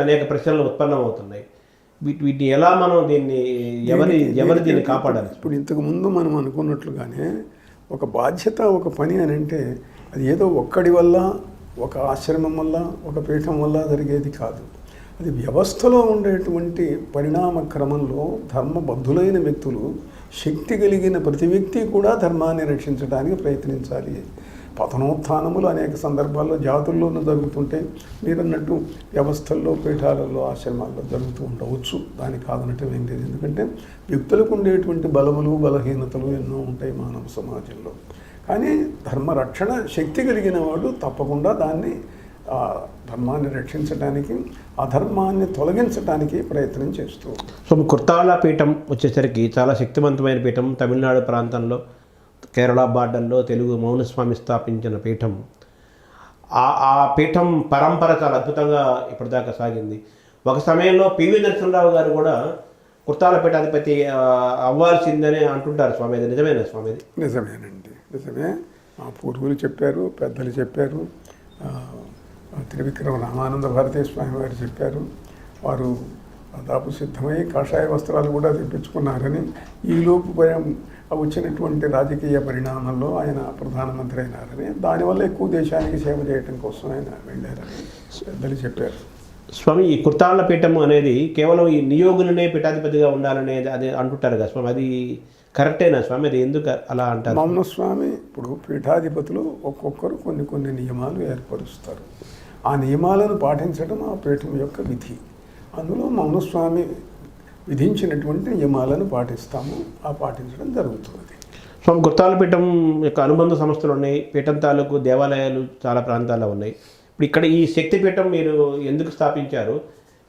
అనేక ప్రశ్నలు ఉత్పన్నమవుతున్నాయి. వీటిని ఎలా మనం ఎవరు దీన్ని కాపాడాలి? ఇప్పుడు ఇంతకు ముందు మనం అనుకున్నట్లుగానే ఒక బాధ్యత, ఒక పని అని అంటే అది ఏదో ఒక్కడి వల్ల, ఒక ఆశ్రమం వల్ల, ఒక పీఠం వల్ల జరిగేది కాదు. అది వ్యవస్థలో ఉండేటువంటి పరిణామ క్రమంలో ధర్మబద్ధులైన వ్యక్తులు, శక్తి కలిగిన ప్రతి వ్యక్తి కూడా ధర్మాన్ని రక్షించడానికి ప్రయత్నించాలి. పతనోత్థానములు అనేక సందర్భాల్లో జాతుల్లోనూ జరుగుతుంటాయి. మీరన్నట్టు వ్యవస్థల్లో, పీఠాలలో, ఆశ్రమాల్లో జరుగుతూ ఉండవచ్చు. దానికి కాదనటం ఏం లేదు. ఎందుకంటే వ్యక్తులకు ఉండేటువంటి బలములు, బలహీనతలు ఎన్నో ఉంటాయి మానవ సమాజంలో. కానీ ధర్మరక్షణ శక్తి కలిగిన వాడు తప్పకుండా ధర్మాన్ని రక్షించడానికి, అధర్మాన్ని తొలగించడానికి ప్రయత్నం చేస్తూ. సో కుర్తాళ పీఠం వచ్చేసరికి చాలా శక్తివంతమైన పీఠం. తమిళనాడు ప్రాంతంలో, కేరళ బార్డర్లో తెలుగు మౌనస్వామి స్థాపించిన పీఠం. ఆ పీఠం పరంపర చాలా అద్భుతంగా ఇప్పటిదాకా సాగింది. ఒక సమయంలో పివి నరసింహరావు గారు కూడా కుర్తాళ పీఠాధిపతి అవ్వాల్సిందని అంటుంటారు స్వామి. అది నిజమేనా స్వామి? నిజమేనండి, నిజమే. మా పూర్వులు చెప్పారు, పెద్దలు చెప్పారు, త్రివిక్రమ రామానంద భారతీ స్వామి వారు చెప్పారు. వారు దాదాపు సిద్ధమై కాషాయ వస్త్రాలు కూడా తెప్పించుకున్నారని, ఈలోపు వచ్చినటువంటి రాజకీయ పరిణామంలో ఆయన ప్రధానమంత్రి అయినారని, దానివల్ల ఎక్కువ దేశానికి సేవ చేయడం కోసం ఆయన వెళ్ళారని పెద్దలు చెప్పారు. స్వామి, ఈ కుర్తాళ పీఠం అనేది కేవలం ఈ నియోగులనే పీఠాధిపతిగా ఉండాలనేది అది అంటుంటారు కదా స్వామి, అది కరెక్టేనా స్వామి? అది ఎందుకు అలా అంటారు? మౌనస్వామి, ఇప్పుడు పీఠాధిపతులు ఒక్కొక్కరు కొన్ని నియమాలు ఏర్పరుస్తారు. ఆ నియమాలను పాటించడం ఆ పీఠం యొక్క విధి. అందులో మౌనస్వామి విధించినటువంటి నియమాలను పాటిస్తాము, పాటించడం జరుగుతుంది. స్వామి, కుర్తాళ పీఠం యొక్క అనుబంధ సంస్థలు ఉన్నాయి, పీఠం తాలూకు దేవాలయాలు చాలా ప్రాంతాల్లో ఉన్నాయి. ఇప్పుడు ఇక్కడ ఈ శక్తిపీఠం మీరు ఎందుకు స్థాపించారు?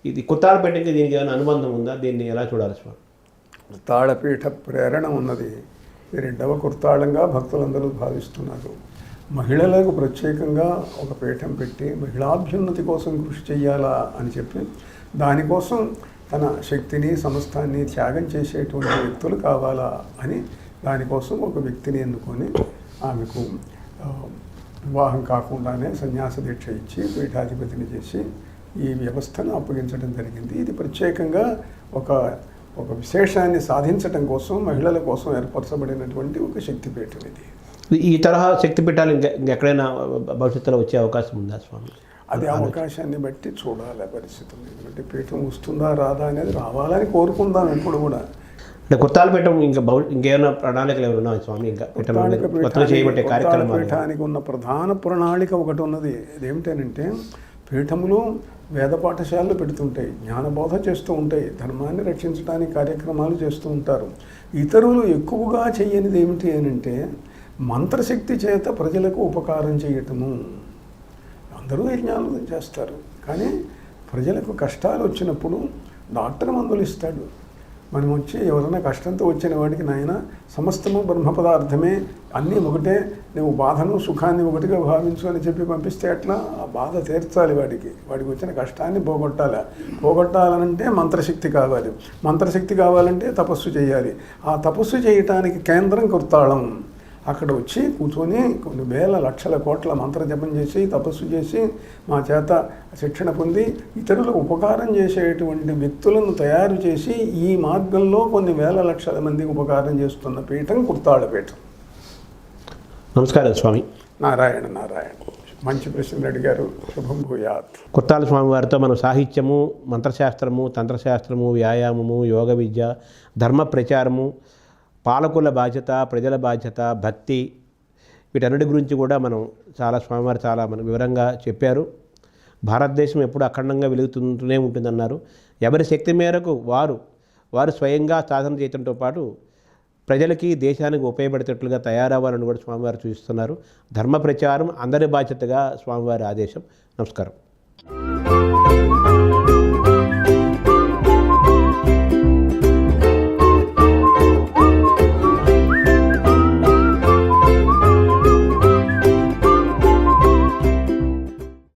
ఇది కుర్తాళ పీఠంకి దీనికి ఏమైనా అనుబంధం ఉందా? దీన్ని ఎలా చూడాలి స్వామి? కుర్తాళపీఠ ప్రేరణ ఉన్నది. ఇది రెండవ కుర్తాళంగా భక్తులందరూ భావిస్తున్నారు. మహిళలకు ప్రత్యేకంగా ఒక పీఠం పెట్టి మహిళాభ్యున్నతి కోసం కృషి చేయాలా అని చెప్పి, దానికోసం తన శక్తిని, సమస్తాన్ని త్యాగం చేసేటువంటి వ్యక్తులు కావాలా అని దానికోసం ఒక వ్యక్తిని ఎన్నుకొని ఆమెకు వివాహం కాకుండానే సన్యాస దీక్ష ఇచ్చి పీఠాధిపతిని చేసి ఈ వ్యవస్థను అప్పగించడం జరిగింది. ఇది ప్రత్యేకంగా ఒక విశేషాన్ని సాధించడం కోసం, మహిళల కోసం ఏర్పరచబడినటువంటి ఒక శక్తిపీఠం ఇది. ఈ తరహా శక్తిపీఠాలు ఇంకెక్కడైనా భవిష్యత్తులో వచ్చే అవకాశం ఉందా స్వామి? అది అవకాశాన్ని బట్టి చూడాలి పరిస్థితులు. ఎందుకంటే పీఠం వస్తుందా రాదా అనేది రావాలని కోరుకుందాం ఎప్పుడు కూడా. అంటే కుర్తాలు పీఠం ఇంకా ఇంకేమైనా ప్రణాళికలు ఏమైనా ఉన్నాయా స్వామి? ఇంకా కొత్తగా చేయబట్టే కార్యక్రమాలు పీఠానికి ఉన్న ప్రధాన ప్రణాళిక ఒకటి ఉన్నది. అదేమిటనంటే పీఠములు వేద పాఠశాలలు పెడుతుంటాయి, జ్ఞానబోధ చేస్తూ ఉంటాయి, ధర్మాన్ని రక్షించడానికి కార్యక్రమాలు చేస్తూ ఉంటారు. ఇతరులు ఎక్కువగా చేయనిది ఏమిటి అనంటే మంత్రశక్తి చేత ప్రజలకు ఉపకారం చేయటము. అందరూ యజ్ఞాలు చేస్తారు, కానీ ప్రజలకు కష్టాలు వచ్చినప్పుడు డాక్టర్ మందులు ఇస్తాడు. మనం వచ్చి ఎవరైనా కష్టంతో వచ్చిన వాడికి నాయన సమస్తము బ్రహ్మ పదార్థమే, అన్నీ ఒకటే, నువ్వు బాధను సుఖాన్ని ఒకటిగా భావించు అని చెప్పి పంపిస్తే అట్లా ఆ బాధ తీర్చాలి. వాడికి వచ్చిన కష్టాన్ని పోగొట్టాలనంటే మంత్రశక్తి కావాలి. మంత్రశక్తి కావాలంటే తపస్సు చేయాలి. ఆ తపస్సు చేయటానికి కేంద్రం కుర్తాళం. అక్కడ వచ్చి కూర్చొని కొన్ని వేల లక్షల కోట్ల మంత్ర జపం చేసి తపస్సు చేసి మా చేత శిక్షణ పొంది ఇతరులకు ఉపకారం చేసేటువంటి వ్యక్తులను తయారు చేసి ఈ మార్గంలో కొన్ని వేల లక్షల మందికి ఉపకారం చేస్తున్న పీఠం కుర్తాళ పీఠం. నమస్కారం స్వామి. నారాయణ నారాయణ. మంచి ప్రశ్నలు అడిగారు. శుభం భూయాత్. కుర్తాల స్వామి వారితో మనం సాహిత్యము, మంత్రశాస్త్రము, తంత్రశాస్త్రము, వ్యాయామము, యోగ విద్య, ధర్మ ప్రచారము, పాలకుల బాధ్యత, ప్రజల బాధ్యత, భక్తి, వీటన్నిటి గురించి కూడా మనం స్వామివారు చాలా మనకు వివరంగా చెప్పారు. భారతదేశం ఎప్పుడు అఖండంగా వెలుగుతుంటూనే ఉంటుందన్నారు. ఎవరి శక్తి మేరకు వారు స్వయంగా సాధన చేయడంతో పాటు ప్రజలకి, దేశానికి ఉపయోగపడేటట్లుగా తయారవ్వాలని కూడా స్వామివారు చూపిస్తున్నారు. ధర్మ ప్రచారం అందరి బాధ్యతగా స్వామివారి ఆదేశం. నమస్కారం.